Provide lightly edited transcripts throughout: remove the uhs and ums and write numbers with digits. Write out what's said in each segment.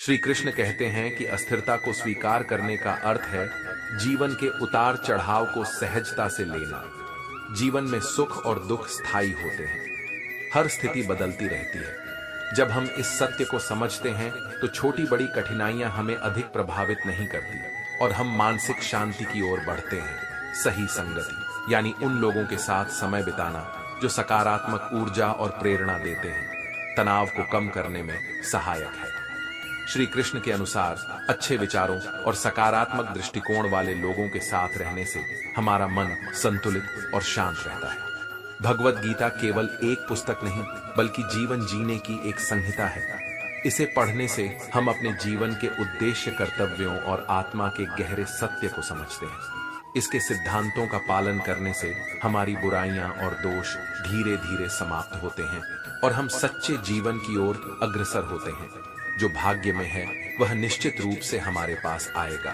श्री कृष्ण कहते हैं कि अस्थिरता को स्वीकार करने का अर्थ है जीवन के उतार चढ़ाव को सहजता से लेना। जीवन में सुख और दुख स्थायी होते हैं, हर स्थिति बदलती रहती है। जब हम इस सत्य को समझते हैं तो छोटी बड़ी कठिनाइयां हमें अधिक प्रभावित नहीं करती और हम मानसिक शांति की ओर बढ़ते हैं। सही संगति यानी उन लोगों के साथ समय बिताना जो सकारात्मक ऊर्जा और प्रेरणा देते हैं, तनाव को कम करने में सहायक है। श्री कृष्ण के अनुसार अच्छे विचारों और सकारात्मक दृष्टिकोण वाले लोगों के साथ रहने से हमारा मन संतुलित और शांत रहता है। भगवत गीता केवल एक पुस्तक नहीं बल्कि जीवन जीने की एक संहिता है। इसे पढ़ने से हम अपने जीवन के उद्देश्य, कर्तव्यों और आत्मा के गहरे सत्य को समझते हैं। इसके सिद्धांतों का पालन करने से हमारी बुराइयां और दोष धीरे धीरे समाप्त होते हैं और हम सच्चे जीवन की ओर अग्रसर होते हैं। जो भाग्य में है वह निश्चित रूप से हमारे पास आएगा,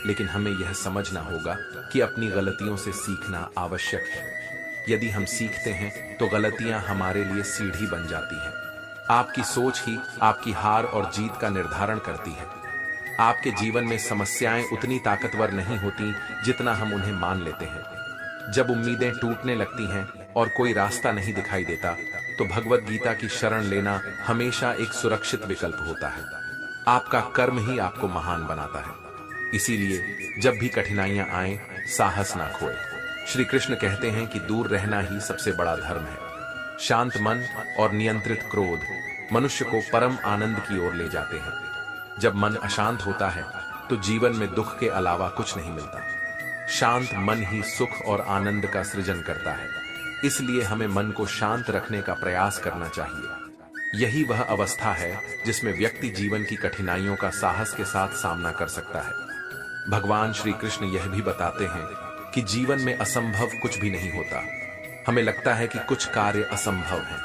लेकिन हमें यह समझना होगा कि अपनी गलतियों से सीखना आवश्यक है। यदि हम सीखते हैं तो गलतियां हमारे लिए सीढ़ी बन जाती हैं। आपकी सोच ही आपकी हार और जीत का निर्धारण करती है। आपके जीवन में समस्याएं उतनी ताकतवर नहीं होती जितना हम उन्हें मान लेते हैं। जब उम्मीदें टूटने लगती हैं और कोई रास्ता नहीं दिखाई देता तो भगवत गीता की शरण लेना हमेशा एक सुरक्षित विकल्प होता है। आपका कर्म ही आपको महान बनाता है। इसीलिए जब भी कठिनाइयां आएं, साहस ना खोए। श्री कृष्ण कहते हैं कि दूर रहना ही सबसे बड़ा धर्म है। शांत मन और नियंत्रित क्रोध मनुष्य को परम आनंद की ओर ले जाते हैं। जब मन अशांत होता है तो जीवन में दुख के अलावा कुछ नहीं मिलता। शांत मन ही सुख और आनंद का सृजन करता है। इसलिए हमें मन को शांत रखने का प्रयास करना चाहिए। यही वह अवस्था है जिसमें व्यक्ति जीवन की कठिनाइयों का साहस के साथ सामना कर सकता है। भगवान श्री कृष्ण यह भी बताते हैं कि जीवन में असंभव कुछ भी नहीं होता। हमें लगता है कि कुछ कार्य असंभव हैं,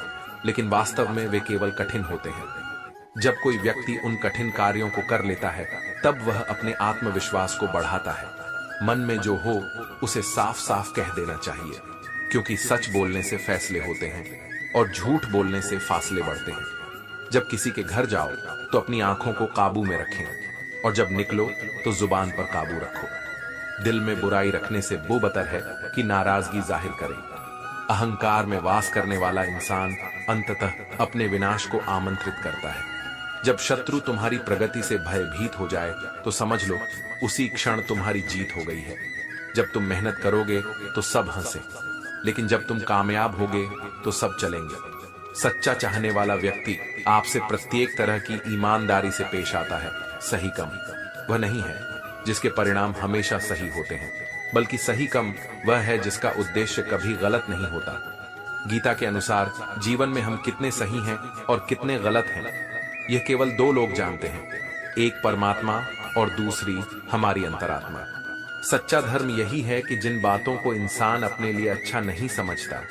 लेकिन वास्तव में वे केवल कठिन होते हैं। जब कोई व्यक्ति उन कठिन कार्यों को कर लेता है तब वह अपने आत्मविश्वास को बढ़ाता है। मन में जो हो उसे साफ साफ कह देना चाहिए, क्योंकि सच बोलने से फैसले होते हैं और झूठ बोलने से फासले बढ़ते हैं। जब किसी के घर जाओ तो अपनी आंखों को काबू में रखें और जब निकलो तो जुबान पर काबू रखो। दिल में बुराई रखने से वो बतर है कि नाराजगी जाहिर करें। अहंकार में वास करने वाला इंसान अंततः अपने विनाश को आमंत्रित करता है। जब शत्रु तुम्हारी प्रगति से भयभीत हो जाए तो समझ लो उसी क्षण तुम्हारी जीत हो गई है। जब तुम मेहनत करोगे तो सब हंसे, लेकिन जब तुम कामयाब होगे तो सब चलेंगे। सच्चा चाहने वाला व्यक्ति आपसे प्रत्येक तरह की ईमानदारी से पेश आता है। सही कम वह नहीं है जिसके परिणाम हमेशा सही होते हैं, बल्कि सही कम वह है जिसका उद्देश्य कभी गलत नहीं होता। गीता के अनुसार जीवन में हम कितने सही हैं और कितने गलत हैं यह केवल दो लोग जानते हैं, एक परमात्मा और दूसरी हमारी अंतरात्मा। सच्चा धर्म यही है कि जिन बातों को इंसान अपने लिए अच्छा नहीं समझता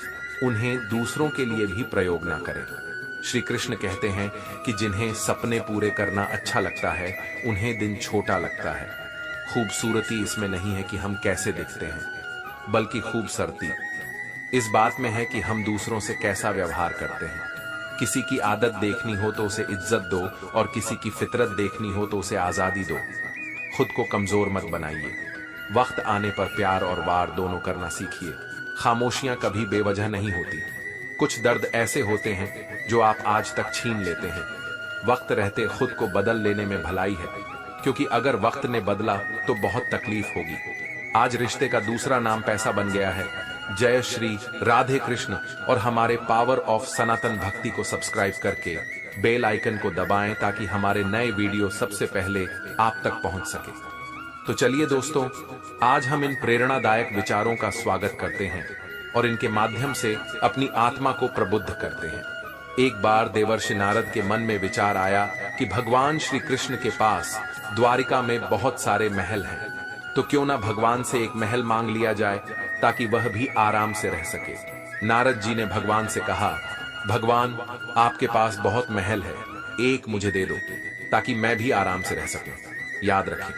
उन्हें दूसरों के लिए भी प्रयोग ना करे। श्री कृष्ण कहते हैं कि जिन्हें सपने पूरे करना अच्छा लगता है उन्हें दिन छोटा लगता है। खूबसूरती इसमें नहीं है कि हम कैसे दिखते हैं, बल्कि खूबसूरती इस बात में है कि हम दूसरों से कैसा व्यवहार करते हैं। किसी की आदत देखनी हो तो उसे इज्जत दो और किसी की फितरत देखनी हो तो उसे आजादी दो। खुद को कमजोर मत बनाइए। वक्त आने पर प्यार और वार दोनों करना सीखिए। खामोशियां कभी बेवजह नहीं होती। कुछ दर्द ऐसे होते हैं जो आप आज तक छीन लेते हैं। वक्त रहते खुद को बदल लेने में भलाई है, क्योंकि अगर वक्त ने बदला तो बहुत तकलीफ होगी। आज रिश्ते का दूसरा नाम पैसा बन गया है। जय श्री राधे कृष्ण। और हमारे पावर ऑफ सनातन भक्ति को सब्सक्राइब करके बेल आइकन को दबाएं ताकि हमारे नए वीडियो सबसे पहले आप तक पहुंच सके। तो चलिए दोस्तों, आज हम इन प्रेरणादायक विचारों का स्वागत करते हैं और इनके माध्यम से अपनी आत्मा को प्रबुद्ध करते हैं। एक बार देवर्षि नारद के मन में विचार आया कि भगवान श्री कृष्ण के पास द्वारिका में बहुत सारे महल हैं, तो क्यों ना भगवान से एक महल मांग लिया जाए ताकि वह भी आराम से रह सके। नारद जी ने भगवान से कहा, भगवान आपके पास बहुत महल है, एक मुझे दे दो ताकि मैं भी आराम से रह सकूं। याद रखें,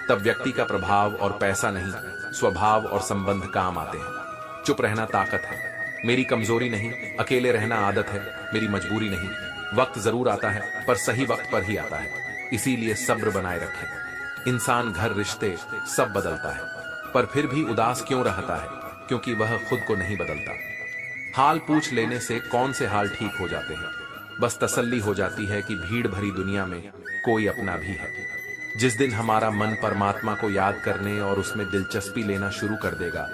तब व्यक्ति का प्रभाव और पैसा नहीं, स्वभाव और संबंध काम आते हैं। चुप रहना ताकत है, मेरी कमजोरी नहीं। अकेले रहना आदत है, मेरी मजबूरी नहीं। वक्त जरूर आता है पर सही वक्त पर ही आता है। इसीलिए सब्र बनाए रखें। इंसान, घर, रिश्ते सब बदलता है, पर फिर भी उदास क्यों रहता है? क्योंकि वह खुद को नहीं बदलता। हाल पूछ लेने से कौन से हाल ठीक हो जाते हैं? बस तसल्ली हो जाती है कि भीड़ भरी दुनिया में कोई अपना भी है। जिस दिन हमारा मन परमात्मा को याद करने और उसमें दिलचस्पी लेना शुरू कर देगा,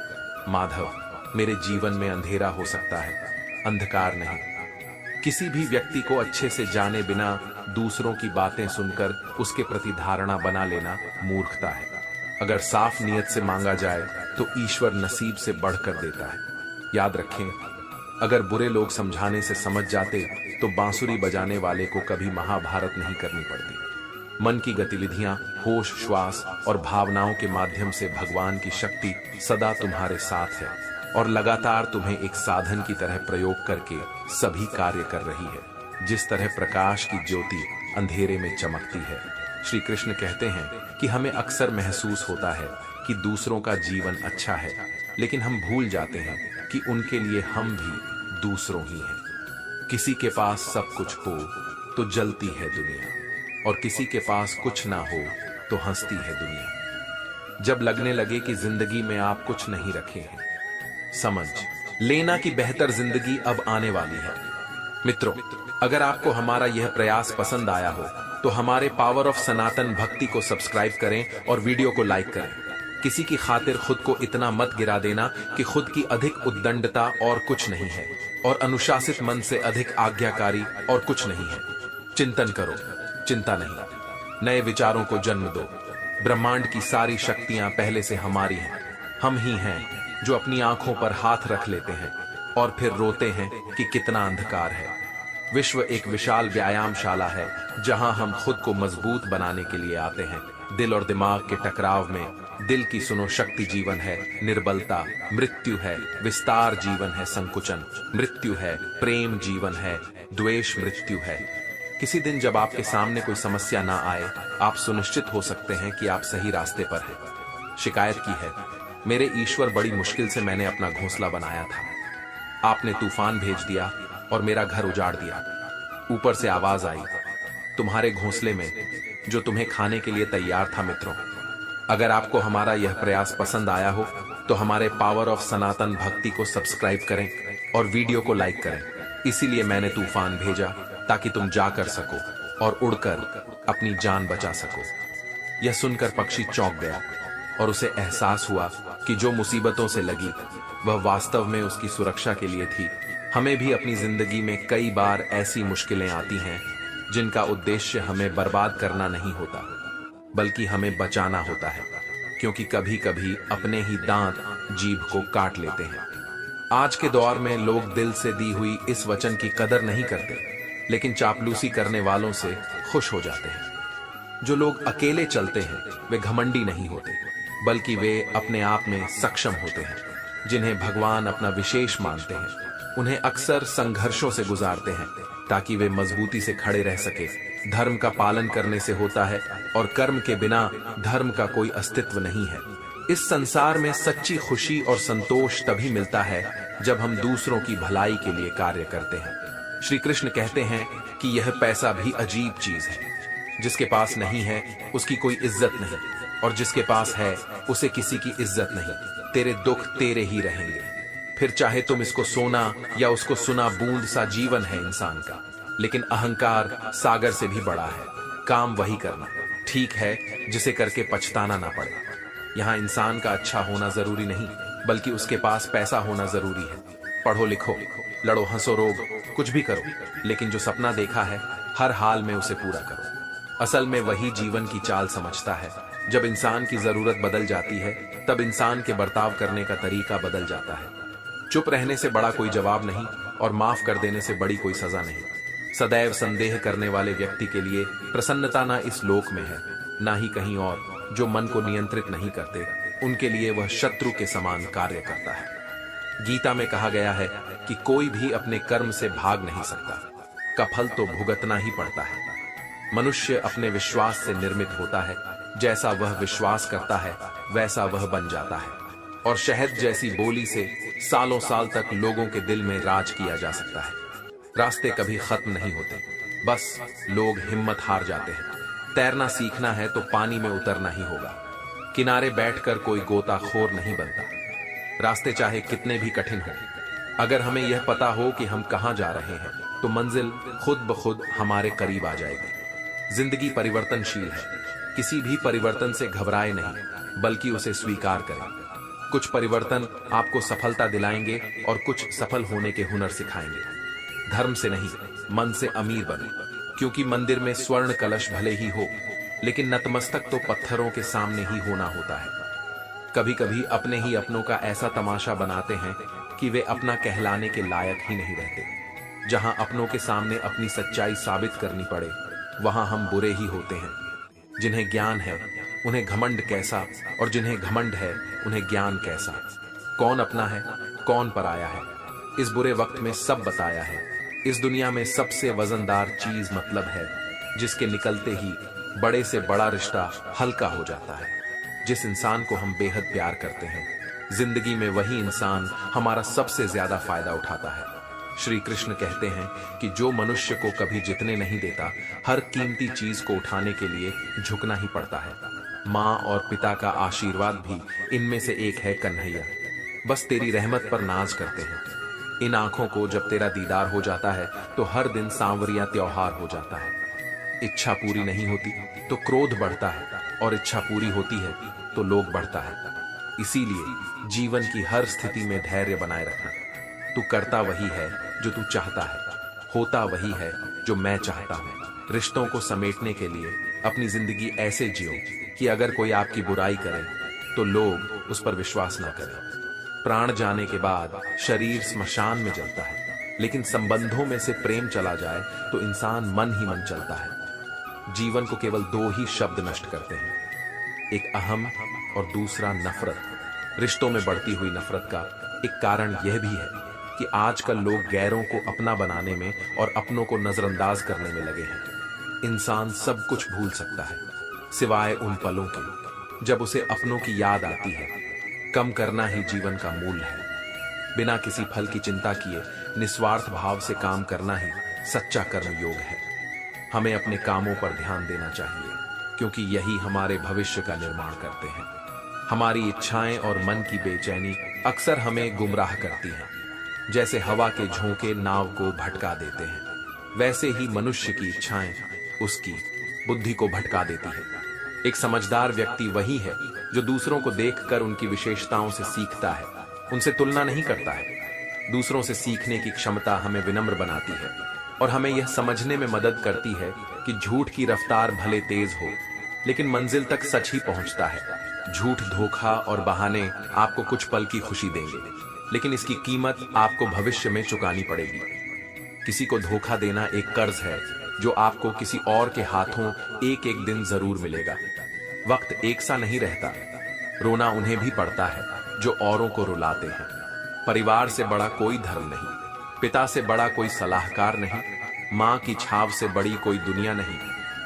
माधव, मेरे जीवन में अंधेरा हो सकता है, अंधकार नहीं। किसी भी व्यक्ति को अच्छे से जाने बिना दूसरों की बातें सुनकर उसके प्रति धारणा बना लेना मूर्खता है। अगर साफ नियत से मांगा जाए तो ईश्वर नसीब से बढ़कर देता है। याद रखें, अगर बुरे लोग समझाने से समझ जाते तो बांसुरी बजाने वाले को कभी महाभारत नहीं करनी पड़ती। मन की गतिविधियां, होश, श्वास और भावनाओं के माध्यम से भगवान की शक्ति सदा तुम्हारे साथ है और लगातार तुम्हें एक साधन की तरह प्रयोग करके सभी कार्य कर रही है। जिस तरह प्रकाश की ज्योति अंधेरे में चमकती है। श्री कृष्ण कहते हैं कि हमें अक्सर महसूस होता है कि दूसरों का जीवन अच्छा है, लेकिन हम भूल जाते हैं कि उनके लिए हम भी दूसरों ही हैं। किसी के पास सब कुछ हो तो जलती है दुनिया, और किसी के पास कुछ ना हो तो हंसती है दुनिया। जब लगने लगे कि जिंदगी में आप कुछ नहीं रखे हैं, समझ लेना कि बेहतर जिंदगी अब आने वाली है। मित्रों, अगर आपको हमारा यह प्रयास पसंद आया हो तो हमारे पावर ऑफ सनातन भक्ति को सब्सक्राइब करें और वीडियो को लाइक करें। किसी की खातिर खुद को इतना मत गिरा देना कि खुद की अधिक उद्दंडता और कुछ नहीं है, और अनुशासित मन से अधिक आज्ञाकारी और कुछ नहीं है। चिंतन करो, चिंता नहीं। नए विचारों को जन्म दो। ब्रह्मांड की सारी शक्तियां पहले से हमारी हैं। हम ही हैं जो अपनी आंखों पर हाथ रख लेते हैं और फिर रोते हैं कि कितना अंधकार है। विश्व एक विशाल व्यायामशाला है जहां हम खुद को मजबूत बनाने के लिए आते हैं। दिल और दिमाग के टकराव में दिल की सुनो शक्ति जीवन है, निर्बलता मृत्यु है, विस्तार जीवन है, संकुचन मृत्यु है, प्रेम जीवन है, द्वेष मृत्यु है। किसी दिन जब आपके सामने कोई समस्या ना आए, आप सुनिश्चित हो सकते हैं कि आप सही रास्ते पर हैं। शिकायत की है, मेरे ईश्वर, बड़ी मुश्किल से मैंने अपना घोंसला बनाया था, आपने तूफान भेज दिया और मेरा घर उजाड़ दिया। ऊपर से आवाज आई, तुम्हारे घोंसले में जो तुम्हें खाने के लिए तैयार था। मित्रों, अगर आपको हमारा यह प्रयास पसंद आया हो तो हमारे पावर ऑफ सनातन भक्ति को सब्सक्राइब करें और वीडियो को लाइक करें। इसीलिए मैंने तूफान भेजा ताकि तुम जाकर सको और उड़कर अपनी जान बचा सको। यह सुनकर पक्षी चौंक गया और उसे एहसास हुआ कि जो मुसीबतों से लगी वह वास्तव में उसकी सुरक्षा के लिए थी। हमें भी अपनी जिंदगी में कई बार ऐसी मुश्किलें आती हैं जिनका उद्देश्य हमें बर्बाद करना नहीं होता, बल्कि हमें बचाना होता है, क्योंकि कभी कभी अपने ही दांत जीभ को काट लेते हैं। आज के दौर में लोग दिल से दी हुई इस वचन की कदर नहीं करते, लेकिन चापलूसी करने वालों से खुश हो जाते हैं। जो लोग अकेले चलते हैं वे घमंडी नहीं होते, बल्कि वे अपने आप में सक्षम होते हैं। जिन्हें भगवान अपना विशेष मानते हैं उन्हें अक्सर संघर्षों से गुजारते हैं ताकि वे मजबूती से खड़े रह सके। धर्म का पालन करने से होता है और कर्म के बिना धर्म का कोई अस्तित्व नहीं है। इस संसार में सच्ची खुशी और संतोष तभी मिलता है जब हम दूसरों की भलाई के लिए कार्य करते हैं। श्री कृष्ण कहते हैं कि यह पैसा भी अजीब चीज है। जिसके पास नहीं है उसकी कोई इज्जत नहीं, और जिसके पास है उसे किसी की इज्जत नहीं। तेरे दुख तेरे ही रहेंगे, फिर चाहे तुम इसको सोना या उसको सुना बूंद सा जीवन है इंसान का। लेकिन अहंकार सागर से भी बड़ा है। काम वही करना ठीक है जिसे करके पछताना ना पड़े। यहाँ इंसान का अच्छा होना जरूरी नहीं, बल्कि उसके पास पैसा होना जरूरी है। पढ़ो लिखो, लड़ो हंसो रोग, कुछ भी करो, लेकिन जो सपना देखा है हर हाल में उसे पूरा करो। असल में वही जीवन की चाल समझता है। जब इंसान की जरूरत बदल जाती है तब इंसान के बर्ताव करने का तरीका बदल जाता है। चुप रहने से बड़ा कोई जवाब नहीं और माफ कर देने से बड़ी कोई सजा नहीं। सदैव संदेह करने वाले व्यक्ति के लिए प्रसन्नता ना इस लोक में है ना ही कहीं और। जो मन को नियंत्रित नहीं करते उनके लिए वह शत्रु के समान कार्य करता है। गीता में कहा गया है कि कोई भी अपने कर्म से भाग नहीं सकता, का फल तो भुगतना ही पड़ता है। मनुष्य अपने विश्वास से निर्मित होता है। जैसा वह विश्वास करता है वैसा वह बन जाता है। और शहद जैसी बोली से सालों साल तक लोगों के दिल में राज किया जा सकता है। रास्ते कभी खत्म नहीं होते, बस लोग हिम्मत हार जाते हैं। तैरना सीखना है तो पानी में उतरना ही होगा। किनारे बैठकर कोई गोताखोर नहीं बनता। रास्ते चाहे कितने भी कठिन हो, अगर हमें यह पता हो कि हम कहां जा रहे हैं तो मंजिल खुद ब खुद हमारे करीब आ जाएगी। जिंदगी परिवर्तनशील है, किसी भी परिवर्तन से घबराए नहीं बल्कि उसे स्वीकार करें। कुछ परिवर्तन आपको सफलता दिलाएंगे और कुछ सफल होने के हुनर सिखाएंगे। धर्म से नहीं, मन से अमीर बने, क्योंकि मंदिर में स्वर्ण कलश भले ही हो, लेकिन नतमस्तक तो पत्थरों के सामने ही होना होता है। कभी कभी अपने ही अपनों का ऐसा तमाशा बनाते हैं कि वे अपना कहलाने के लायक ही नहीं रहते। जहां अपनों के सामने अपनी सच्चाई साबित करनी पड़े, वहां हम बुरे ही होते हैं। जिन्हें ज्ञान है उन्हें घमंड कैसा, और जिन्हें घमंड है उन्हें ज्ञान कैसा। कौन अपना है, कौन पराया है, इस बुरे वक्त में सब बताया है। इस दुनिया में सबसे वजनदार चीज मतलब है, जिसके निकलते ही बड़े से बड़ा रिश्ता हल्का हो जाता है। जिस इंसान को हम बेहद प्यार करते हैं, जिंदगी में वही इंसान हमारा सबसे ज्यादा फायदा उठाता है। श्री कृष्ण कहते हैं कि जो मनुष्य को कभी जितने नहीं देता, हर कीमती चीज को उठाने के लिए झुकना ही पड़ता है। माँ और पिता का आशीर्वाद भी इनमें से एक है कन्हैया, बस तेरी रहमत पर नाज करते हैं। इन आंखों को जब तेरा दीदार हो जाता है तो हर दिन सांवरिया त्योहार हो जाता है। इच्छा पूरी नहीं होती तो क्रोध बढ़ता है, और इच्छा पूरी होती है तो लोभ बढ़ता है। इसीलिए जीवन की हर स्थिति में धैर्य बनाए रखना। तू करता वही है जो तू चाहता है, होता वही है जो मैं चाहता हूँ। रिश्तों को समेटने के लिए अपनी जिंदगी ऐसे जियो कि अगर कोई आपकी बुराई करे तो लोग उस पर विश्वास ना करें। प्राण जाने के बाद शरीर स्मशान में जलता है, लेकिन संबंधों में से प्रेम चला जाए तो इंसान मन ही मन चलता है। जीवन को केवल दो ही शब्द नष्ट करते हैं, एक अहम और दूसरा नफरत। रिश्तों में बढ़ती हुई नफरत का एक कारण यह भी है कि आजकल लोग गैरों को अपना बनाने में और अपनों को नजरअंदाज करने में लगे हैं। इंसान सब कुछ भूल सकता है सिवाय उन पलों के जब उसे अपनों की याद आती है। कम करना ही जीवन का मूल है। बिना किसी फल की चिंता किए निस्वार्थ भाव से काम करना ही सच्चा कर्मयोग है। हमें अपने कामों पर ध्यान देना चाहिए, क्योंकि यही हमारे भविष्य का निर्माण करते हैं। हमारी इच्छाएं और मन की बेचैनी अक्सर हमें गुमराह करती हैं। जैसे हवा के झोंके नाव को भटका देते हैं, वैसे ही मनुष्य की इच्छाएं उसकी बुद्धि को भटका देती है। एक समझदार व्यक्ति वही है जो दूसरों को देखकर उनकी विशेषताओं से सीखता है, उनसे तुलना नहीं करता है। दूसरों से सीखने की क्षमता हमें विनम्र बनाती है और हमें यह समझने में मदद करती है कि झूठ की रफ्तार भले तेज हो, लेकिन मंजिल तक सच ही पहुंचता है। झूठ, धोखा और बहाने आपको कुछ पल की खुशी देंगे, लेकिन इसकी कीमत आपको भविष्य में चुकानी पड़ेगी। किसी को धोखा देना एक कर्ज है जो आपको किसी और के हाथों एक एक दिन जरूर मिलेगा। वक्त एक सा नहीं रहता, रोना उन्हें भी पड़ता है जो औरों को रुलाते हैं। परिवार से बड़ा कोई धर्म नहीं, पिता से बड़ा कोई सलाहकार नहीं, माँ की छाव से बड़ी कोई दुनिया नहीं,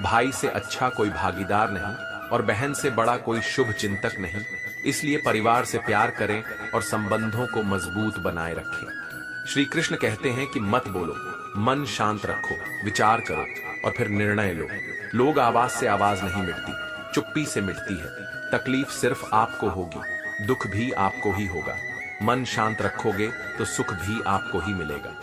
भाई से अच्छा कोई भागीदार नहीं, और बहन से बड़ा कोई शुभ चिंतक नहीं। इसलिए परिवार से प्यार करें और संबंधों को मजबूत बनाए रखें। श्री कृष्ण कहते हैं कि मत बोलो, मन शांत रखो, विचार करो और फिर निर्णय लो। लोग आवाज से आवाज नहीं मिटती, चुप्पी से मिटती है। तकलीफ सिर्फ आपको होगी, दुख भी आपको ही होगा। मन शांत रखोगे तो सुख भी आपको ही मिलेगा।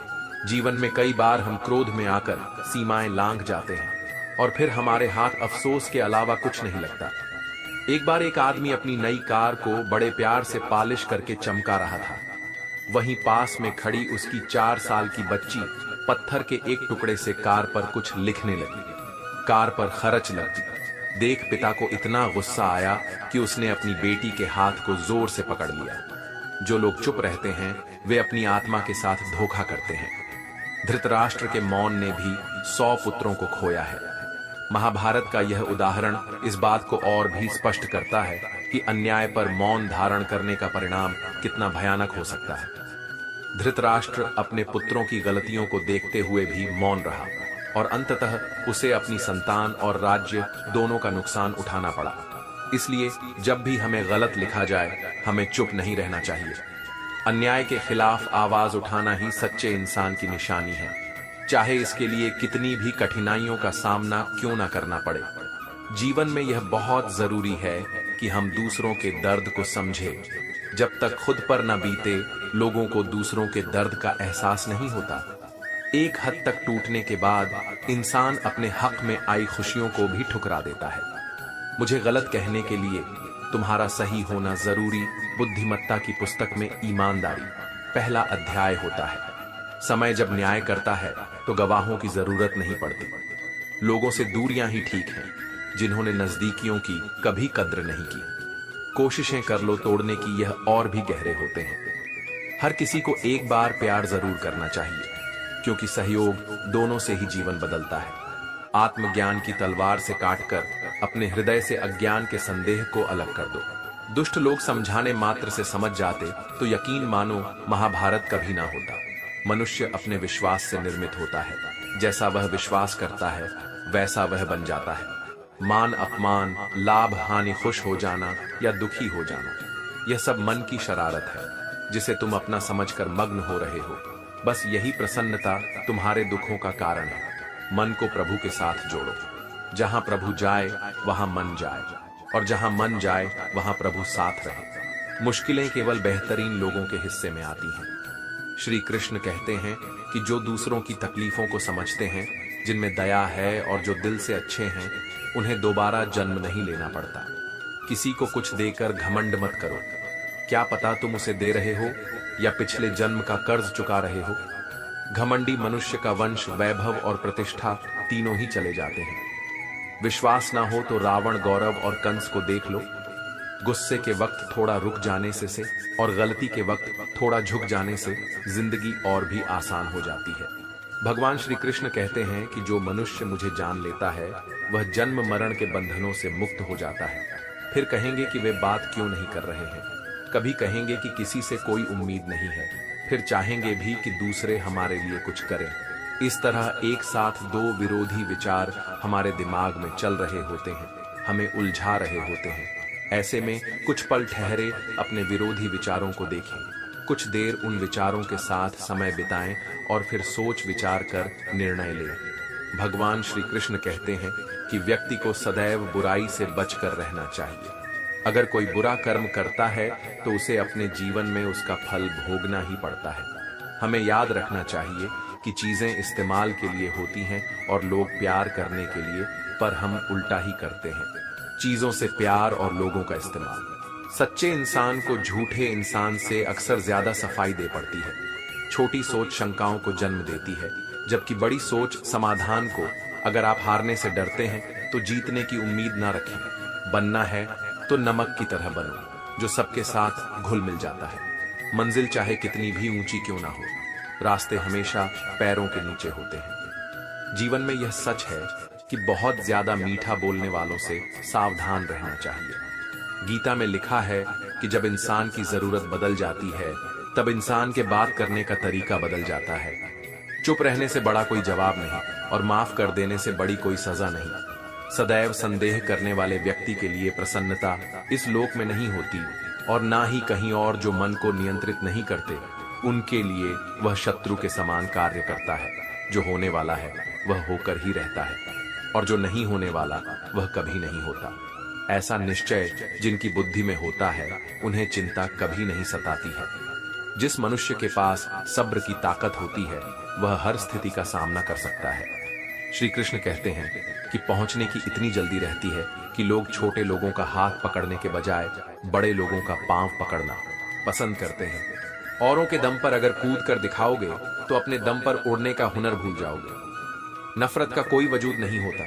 जीवन में कई बार हम क्रोध में आकर सीमाएं लांघ जाते हैं और फिर हमारे हाथ अफसोस के अलावा कुछ नहीं लगता। एक बार एक आदमी अपनी नई कार को बड़े प्यार से पॉलिश करके चमका रहा था। वहीं पास में खड़ी उसकी 4 साल की बच्ची पत्थर के एक टुकड़े से कार पर कुछ लिखने लगी। कार पर खरच लगी। देख पिता को इतना गुस्सा आया कि उसने अपनी बेटी के हाथ को जोर से पकड़ लिया। जो लोग चुप रहते हैं वे अपनी आत्मा के साथ धोखा करते हैं। धृतराष्ट्र के मौन ने भी 100 पुत्रों को खोया है। महाभारत का यह उदाहरण इस बात को और भी स्पष्ट करता है कि अन्याय पर मौन धारण करने का परिणाम कितना भयानक हो सकता है। धृतराष्ट्र अपने पुत्रों की गलतियों को देखते हुए भी मौन रहा और अंततः उसे अपनी संतान और राज्य दोनों का नुकसान उठाना पड़ा। इसलिए जब भी हमें गलत लिखा जाए, हमें चुप नहीं रहना चाहिए। अन्याय के खिलाफ आवाज उठाना ही सच्चे इंसान की निशानी है, चाहे इसके लिए कितनी भी कठिनाइयों का सामना क्यों ना करना पड़े। जीवन में यह बहुत जरूरी है कि हम दूसरों के दर्द को समझें। जब तक खुद पर न बीते, लोगों को दूसरों के दर्द का एहसास नहीं होता। एक हद तक टूटने के बाद इंसान अपने हक में आई खुशियों को भी ठुकरा देता है। मुझे गलत कहने के लिए तुम्हारा सही होना जरूरी बुद्धिमत्ता की पुस्तक में ईमानदारी पहला अध्याय होता है। समय जब न्याय करता है तो गवाहों की जरूरत नहीं पड़ती। लोगों से दूरियां ही ठीक हैं, जिन्होंने नजदीकियों की कभी कद्र नहीं की। कोशिशें कर लो तोड़ने की, यह और भी गहरे होते हैं। हर किसी को एक बार प्यार जरूर करना चाहिए, क्योंकि सहयोग दोनों से ही जीवन बदलता है। आत्मज्ञान की तलवार से काटकर अपने हृदय से अज्ञान के संदेह को अलग कर दो। दुष्ट लोग समझाने मात्र से समझ जाते तो यकीन मानो महाभारत कभी ना होता। मनुष्य अपने विश्वास से निर्मित होता है। जैसा वह विश्वास करता है वैसा वह बन जाता है। मान अपमान, लाभ हानि, खुश हो जाना या दुखी हो जाना, यह सब मन की शरारत है, जिसे तुम अपना समझकर मग्न हो रहे हो। बस यही प्रसन्नता तुम्हारे दुखों का कारण है। मन को प्रभु के साथ जोड़ो। जहां प्रभु जाए वहां मन जाए, और जहां मन जाए वहां प्रभु साथ रहे। मुश्किलें केवल बेहतरीन लोगों के हिस्से में आती हैं। श्री कृष्ण कहते हैं कि जो दूसरों की तकलीफों को समझते हैं, जिनमें दया है और जो दिल से अच्छे हैं, उन्हें दोबारा जन्म नहीं लेना पड़ता। किसी को कुछ देकर घमंड मत करो। क्या पता तुम उसे दे रहे हो या पिछले जन्म का कर्ज चुका रहे हो। घमंडी मनुष्य का वंश, वैभव और प्रतिष्ठा तीनों ही चले जाते हैं। विश्वास ना हो तो रावण, गौरव और कंस को देख लो। गुस्से के वक्त थोड़ा रुक जाने से और गलती के वक्त थोड़ा झुक जाने से जिंदगी और भी आसान हो जाती है। भगवान श्री कृष्ण कहते हैं कि जो मनुष्य मुझे जान लेता है वह जन्म मरण के बंधनों से मुक्त हो जाता है। फिर कहेंगे कि वे बात क्यों नहीं कर रहे हैं। कभी कहेंगे कि किसी से कोई उम्मीद नहीं है, फिर चाहेंगे भी कि दूसरे हमारे लिए कुछ करें। इस तरह एक साथ दो विरोधी विचार हमारे दिमाग में चल रहे होते हैं, हमें उलझा रहे होते हैं। ऐसे में कुछ पल ठहरे, अपने विरोधी विचारों को देखें, कुछ देर उन विचारों के साथ समय बिताएं और फिर सोच विचार कर निर्णय लें। भगवान श्री कृष्ण कहते हैं कि व्यक्ति को सदैव बुराई से बचकर रहना चाहिए। अगर कोई बुरा कर्म करता है तो उसे अपने जीवन में उसका फल भोगना ही पड़ता है। हमें याद रखना चाहिए कि चीजें इस्तेमाल के लिए होती हैं और लोग प्यार करने के लिए, पर हम उल्टा ही करते हैं। चीजों से प्यार और लोगों का इस्तेमाल। सच्चे इंसान को झूठे इंसान से अक्सर ज्यादा सफाई दे पड़ती है। छोटी सोच शंकाओं को जन्म देती है, जबकि बड़ी सोच समाधान को। अगर आप हारने से डरते हैं तो जीतने की उम्मीद ना रखें। बनना है तो नमक की तरह बनो, जो सबके साथ घुल मिल जाता है। मंजिल चाहे कितनी भी ऊंची क्यों ना हो, रास्ते हमेशा पैरों के नीचे होते हैं। जीवन में यह सच है कि बहुत ज्यादा मीठा बोलने वालों से सावधान रहना चाहिए। गीता में लिखा है कि जब इंसान की जरूरत बदल जाती है तब इंसान के बात करने का तरीका बदल जाता है। चुप रहने से बड़ा कोई जवाब नहीं और माफ कर देने से बड़ी कोई सजा नहीं। सदैव संदेह करने वाले व्यक्ति के लिए प्रसन्नता इस लोक में नहीं होती और ना ही कहीं और। जो मन को नियंत्रित नहीं करते उनके लिए वह शत्रु के समान कार्य करता है। जो होने वाला है वह होकर ही रहता है, और जो नहीं होने वाला वह कभी नहीं होता। ऐसा निश्चय जिनकी बुद्धि में होता है उन्हें चिंता कभी नहीं सताती है। जिस मनुष्य के पास सब्र की ताकत होती है वह हर स्थिति का सामना कर सकता है। श्री कृष्ण कहते हैं कि पहुंचने की इतनी जल्दी रहती है कि लोग छोटे लोगों का हाथ पकड़ने के बजाय बड़े लोगों का पांव पकड़ना पसंद करते हैं। औरों के दम पर अगर कूद कर दिखाओगे तो अपने दम पर उड़ने का हुनर भूल जाओगे। नफरत का कोई वजूद नहीं होता,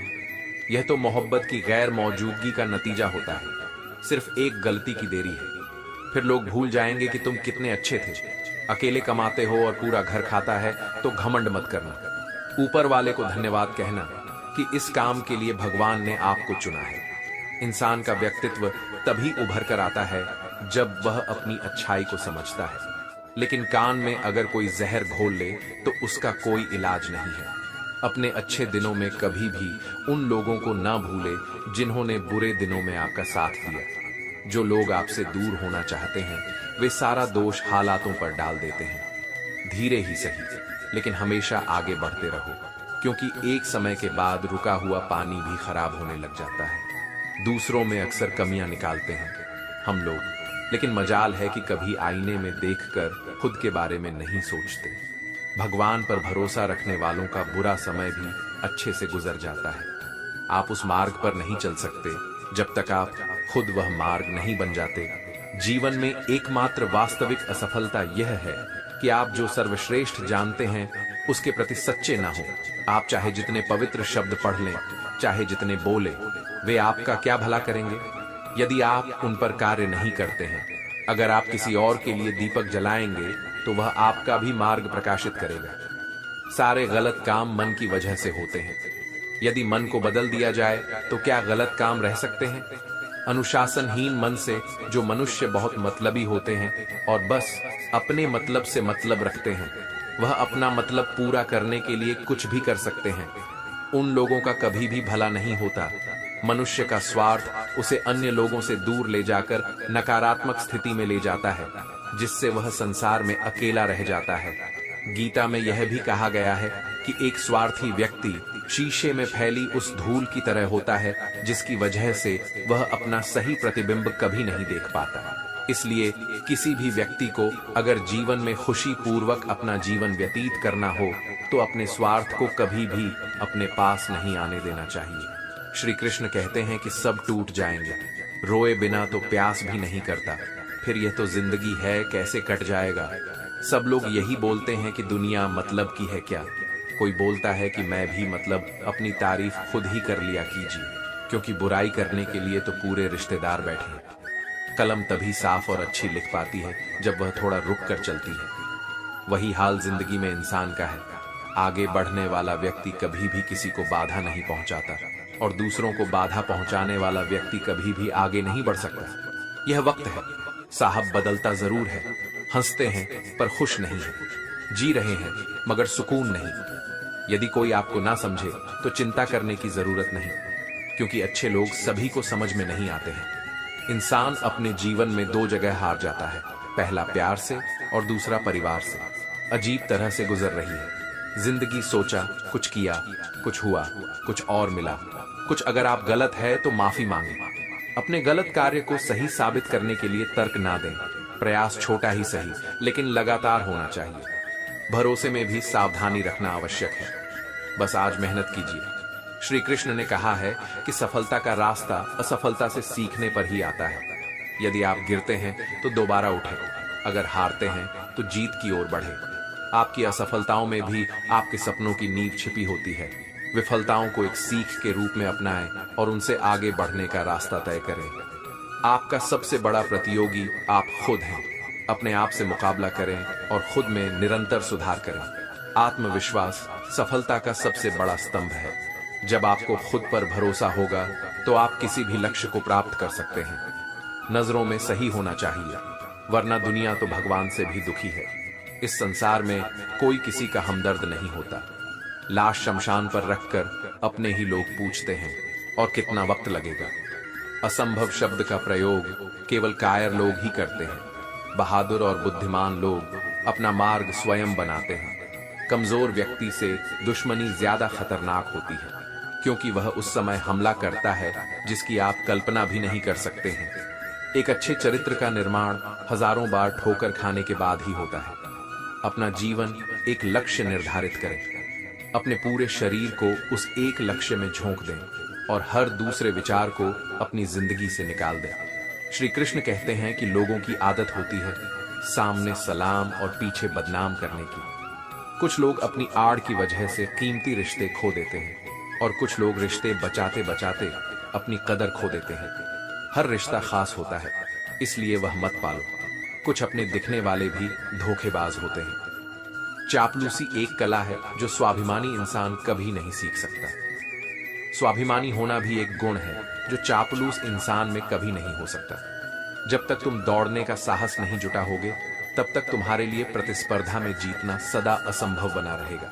यह तो मोहब्बत की गैर मौजूदगी का नतीजा होता है। सिर्फ एक गलती की देरी है, फिर लोग भूल जाएंगे कि तुम कितने अच्छे थे। अकेले कमाते हो और पूरा घर खाता है तो घमंड मत करना। ऊपर वाले को धन्यवाद कहना कि इस काम के लिए भगवान ने आपको चुना है। इंसान का व्यक्तित्व तभी उभर कर आता है जब वह अपनी अच्छाई को समझता है। लेकिन कान में अगर कोई जहर घोल ले तो उसका कोई इलाज नहीं है। अपने अच्छे दिनों में कभी भी उन लोगों को ना भूले जिन्होंने बुरे दिनों में आपका साथ दिया। जो लोग आपसे दूर होना चाहते हैं वे सारा दोष हालातों पर डाल देते हैं। धीरे ही सही, लेकिन हमेशा आगे बढ़ते रहो, क्योंकि एक समय के बाद रुका हुआ पानी भी खराब होने लग जाता है। दूसरों में अक्सर कमियां निकालते हैं हम लोग, लेकिन मजाल है कि कभी आईने में देखकर खुद के बारे में नहीं सोचते। भगवान पर भरोसा रखने वालों का बुरा समय भी अच्छे से गुजर जाता है। आप उस मार्ग पर नहीं चल सकते जब तक आप खुद वह मार्ग नहीं बन जाते। जीवन में एकमात्र वास्तविक असफलता यह है कि आप जो सर्वश्रेष्ठ जानते हैं उसके प्रति सच्चे ना हो। आप चाहे जितने पवित्र शब्द पढ़ लें, चाहे जितने बोले, वे आपका क्या भला करेंगे यदि आप उन पर कार्य नहीं करते हैं। अगर आप किसी और के लिए दीपक जलाएंगे तो वह आपका भी मार्ग प्रकाशित करेगा। सारे गलत काम मन की वजह से होते हैं। यदि मन को बदल दिया जाए तो क्या गलत काम रह सकते हैं? अनुशासनहीन मन से जो मनुष्य बहुत मतलबी होते हैं और बस अपने मतलब से मतलब रखते हैं, वह अपना मतलब पूरा करने के लिए कुछ भी कर सकते हैं। उन लोगों का कभी भी भला नहीं होता। मनुष्य का स्वार्थ उसे अन्य लोगों से दूर ले जाकर नकारात्मक स्थिति में ले जाता है, जिससे वह संसार में अकेला रह जाता है। गीता में यह भी कहा गया है कि एक स्वार्थी व्यक्ति शीशे में फैली उस धूल की तरह होता है जिसकी वजह से वह अपना सही प्रतिबिंब कभी नहीं देख पाता। इसलिए किसी भी व्यक्ति को अगर जीवन में खुशी पूर्वक अपना जीवन व्यतीत करना हो तो अपने स्वार्थ को कभी भी अपने पास नहीं आने देना चाहिए। श्री कृष्ण कहते हैं कि सब टूट जाएंगे, रोए बिना तो प्यास भी नहीं करता, फिर यह तो जिंदगी है, कैसे कट जाएगा। सब लोग यही बोलते हैं कि दुनिया मतलब की है क्या। कोई बोलता है कि मैं भी मतलब अपनी तारीफ खुद ही कर लिया कीजिए, क्योंकि बुराई करने के लिए तो पूरे रिश्तेदार बैठे हैं। कलम तभी साफ और अच्छी लिख पाती है जब वह थोड़ा रुक कर चलती है। वही हाल जिंदगी में इंसान का है। आगे बढ़ने वाला व्यक्ति कभी भी किसी को बाधा नहीं पहुंचाता और दूसरों को बाधा पहुंचाने वाला व्यक्ति कभी भी आगे नहीं बढ़ सकता। यह वक्त है, साहब बदलता जरूर है, हंसते हैं पर खुश नहीं है, जी रहे हैं मगर सुकून नहीं। यदि कोई आपको ना समझे तो चिंता करने की जरूरत नहीं, क्योंकि अच्छे लोग सभी को समझ में नहीं आते हैं। इंसान अपने जीवन में दो जगह हार जाता है, पहला प्यार से और दूसरा परिवार से। अजीब तरह से गुजर रही है जिंदगी। सोचा, कुछ किया, कुछ हुआ, कुछ और मिला। कुछ अगर आप गलत है तो माफी मांगे। अपने गलत कार्य को सही साबित करने के लिए तर्क ना दें। प्रयास छोटा ही सही, लेकिन लगातार होना चाहिए। भरोसे में भी सावधानी रखना आवश्यक है। बस आज मेहनत कीजिए। श्री कृष्ण ने कहा है कि सफलता का रास्ता असफलता से सीखने पर ही आता है। यदि आप गिरते हैं तो दोबारा उठें, अगर हारते हैं तो जीत की ओर बढ़ें। आपकी असफलताओं में भी आपके सपनों की नींव छिपी होती है। विफलताओं को एक सीख के रूप में अपनाएं और उनसे आगे बढ़ने का रास्ता तय करें। आपका सबसे बड़ा प्रतियोगी आप खुद हैं। अपने आप से मुकाबला करें और खुद में निरंतर सुधार करें। आत्मविश्वास सफलता का सबसे बड़ा स्तंभ है। जब आपको खुद पर भरोसा होगा तो आप किसी भी लक्ष्य को प्राप्त कर सकते हैं। नजरों में सही होना चाहिए, वरना दुनिया तो भगवान से भी दुखी है। इस संसार में कोई किसी का हमदर्द नहीं होता। लाश शमशान पर रखकर अपने ही लोग पूछते हैं, और कितना वक्त लगेगा। असंभव शब्द का प्रयोग केवल कायर लोग ही करते हैं। बहादुर और बुद्धिमान लोग अपना मार्ग स्वयं बनाते हैं। कमजोर व्यक्ति से दुश्मनी ज्यादा खतरनाक होती है, क्योंकि वह उस समय हमला करता है जिसकी आप कल्पना भी नहीं कर सकते हैं। एक अच्छे चरित्र का निर्माण हजारों बार ठोकर खाने के बाद ही होता है। अपना जीवन एक लक्ष्य निर्धारित करें। अपने पूरे शरीर को उस एक लक्ष्य में झोंक दें और हर दूसरे विचार को अपनी जिंदगी से निकाल दें। श्री कृष्ण कहते हैं कि लोगों की आदत होती है सामने सलाम और पीछे बदनाम करने की। कुछ लोग अपनी आड़ की वजह से कीमती रिश्ते खो देते हैं और कुछ लोग रिश्ते बचाते बचाते अपनी कदर खो देते हैं। हर रिश्ता खास होता है, इसलिए वह मत पालो। कुछ अपने दिखने वाले भी धोखेबाज होते हैं। चापलूसी एक कला है जो स्वाभिमानी इंसान कभी नहीं सीख सकता। स्वाभिमानी होना भी एक गुण है जो चापलूस इंसान में कभी नहीं हो सकता। जब तक तुम दौड़ने का साहस नहीं जुटाओगे, तब तक तुम्हारे लिए प्रतिस्पर्धा में जीतना सदा असंभव बना रहेगा।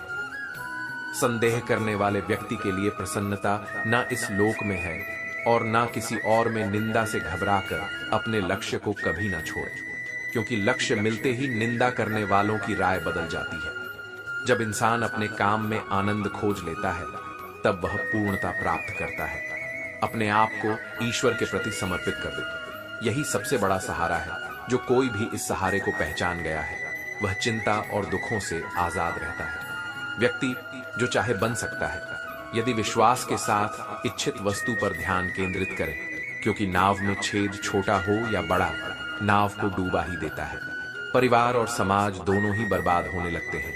संदेह करने वाले व्यक्ति के लिए प्रसन्नता न इस लोक में है और न किसी और में निंदा से घबराकर अपने लक्ष्य को कभी न छोड़े, क्योंकि लक्ष्य मिलते ही निंदा करने वालों की राय बदल जाती है। जब इंसान अपने काम में आनंद खोज लेता है, तब वह पूर्णता प्राप्त करता है। अपने आप को ईश्वर के प्रति समर्पित कर दो। यही सबसे बड़ा सहारा है। जो कोई भी इस सहारे को पहचान गया है वह चिंता और दुखों से आजाद रहता है। व्यक्ति जो चाहे बन सकता है यदि विश्वास के साथ इच्छित वस्तु पर ध्यान केंद्रित करे, क्योंकि नाव में छेद छोटा हो या बड़ा, नाव को डूबा ही देता है। परिवार और समाज दोनों ही बर्बाद होने लगते हैं।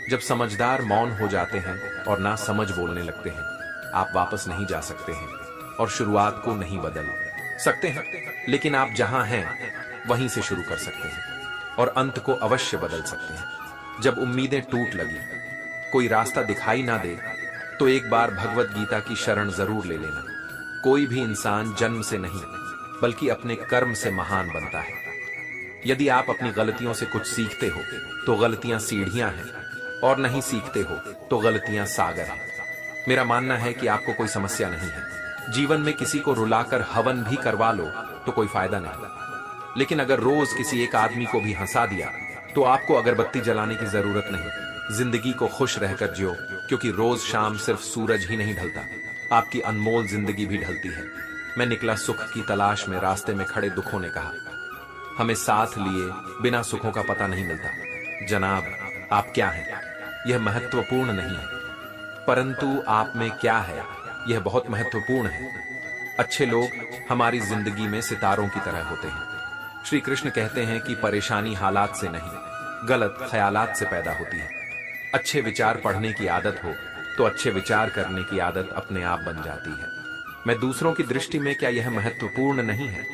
जब समझदार मौन हो जाते हैं और ना समझ बोलने लगते हैं, आप वापस नहीं जा सकते हैं और शुरुआत को नहीं बदल सकते हैं, लेकिन आप जहां हैं वहीं से शुरू कर सकते हैं और अंत को अवश्य बदल सकते हैं। जब उम्मीदें टूट लगी, कोई रास्ता दिखाई ना दे, तो एक बार भगवत गीता की शरण जरूर ले लेना। कोई भी इंसान जन्म से नहीं बल्कि अपने कर्म से महान बनता है। यदि आप अपनी गलतियों से कुछ सीखते हो तो गलतियां सीढ़ियां हैं, और नहीं सीखते हो तो गलतियां सागर हैं। मेरा मानना है कि आपको कोई समस्या नहीं है। जीवन में किसी को रुलाकर हवन भी करवा लो तो कोई फायदा नहीं, लेकिन अगर रोज किसी एक आदमी को भी हंसा दिया तो आपको अगरबत्ती जलाने की जरूरत नहीं। जिंदगी को खुश रहकर जियो, क्योंकि रोज शाम सिर्फ सूरज ही नहीं ढलता, आपकी अनमोल जिंदगी भी ढलती है। मैं निकला सुख की तलाश में, रास्ते में खड़े दुखों ने कहा, हमें साथ लिए बिना सुखों का पता नहीं मिलता। जनाब, आप क्या हैं यह महत्वपूर्ण नहीं है, परंतु आप में क्या है यह बहुत महत्वपूर्ण है। अच्छे लोग हमारी जिंदगी में सितारों की तरह होते हैं। श्री कृष्ण कहते हैं कि परेशानी हालात से नहीं, गलत ख्यालात से पैदा होती है। अच्छे विचार पढ़ने की आदत हो तो अच्छे विचार करने की आदत अपने आप बन जाती है। मैं दूसरों की दृष्टि में क्या यह महत्वपूर्ण नहीं है?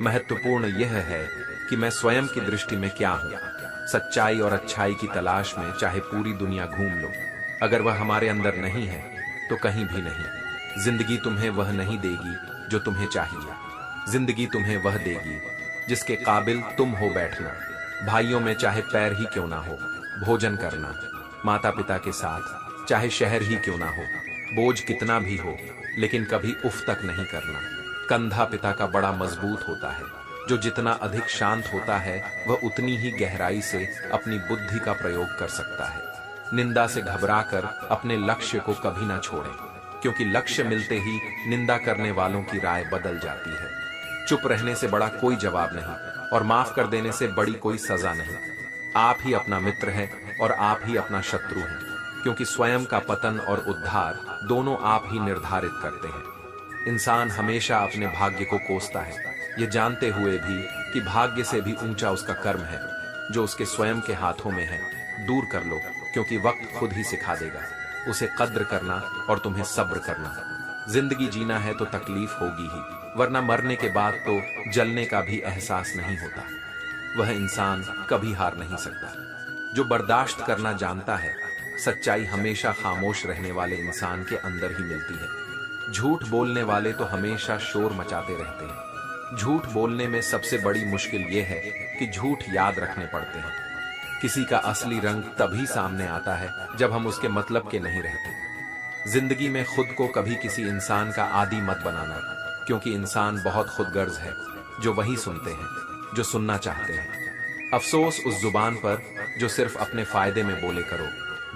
महत्वपूर्ण यह है कि मैं स्वयं की दृष्टि में क्या हूं। सच्चाई और अच्छाई की तलाश में चाहे पूरी दुनिया घूम लो, अगर वह हमारे अंदर नहीं है तो कहीं भी नहीं। जिंदगी तुम्हें वह नहीं देगी जो तुम्हें चाहिए। जिंदगी तुम्हें वह देगी जिसके काबिल तुम हो बैठना। भाइयों में चाहे पैर ही क्यों ना हो, भोजन करना। माता पिता के साथ चाहे शहर ही क्यों ना हो, बोझ कितना भी हो, लेकिन कभी उफ तक नहीं करना। कंधा पिता का बड़ा मजबूत होता है। जो जितना अधिक शांत होता है वह उतनी ही गहराई से अपनी बुद्धि का प्रयोग कर सकता है। निंदा से घबराकर अपने लक्ष्य को कभी ना छोड़ें, क्योंकि लक्ष्य मिलते ही निंदा करने वालों की राय बदल जाती है। चुप रहने से बड़ा कोई जवाब नहीं, और माफ कर देने से बड़ी कोई सजा नहीं। आप ही अपना मित्र है और आप ही अपना शत्रु हैं, क्योंकि स्वयं का पतन और उद्धार दोनों आप ही निर्धारित करते हैं। इंसान हमेशा अपने भाग्य को कोसता है, ये जानते हुए भी कि भाग्य से भी ऊंचा उसका कर्म है जो उसके स्वयं के हाथों में है। दूर कर लो, क्योंकि वक्त खुद ही सिखा देगा उसे कद्र करना और तुम्हें सब्र करना। जिंदगी जीना है तो तकलीफ होगी ही, वरना मरने के बाद तो जलने का भी एहसास नहीं होता। वह इंसान कभी हार नहीं सकता जो बर्दाश्त करना जानता है। सच्चाई हमेशा खामोश रहने वाले इंसान के अंदर ही मिलती है। झूठ बोलने वाले तो हमेशा शोर मचाते रहते हैं। झूठ बोलने में सबसे बड़ी मुश्किल यह है कि झूठ याद रखने पड़ते हैं। किसी का असली रंग तभी सामने आता है जब हम उसके मतलब के नहीं रहते। जिंदगी में खुद को कभी किसी इंसान का आदी मत बनाना, क्योंकि इंसान बहुत खुदगर्ज है जो वही सुनते हैं जो सुनना चाहते हैं। अफसोस उस जुबान पर जो सिर्फ अपने फायदे में बोले करो।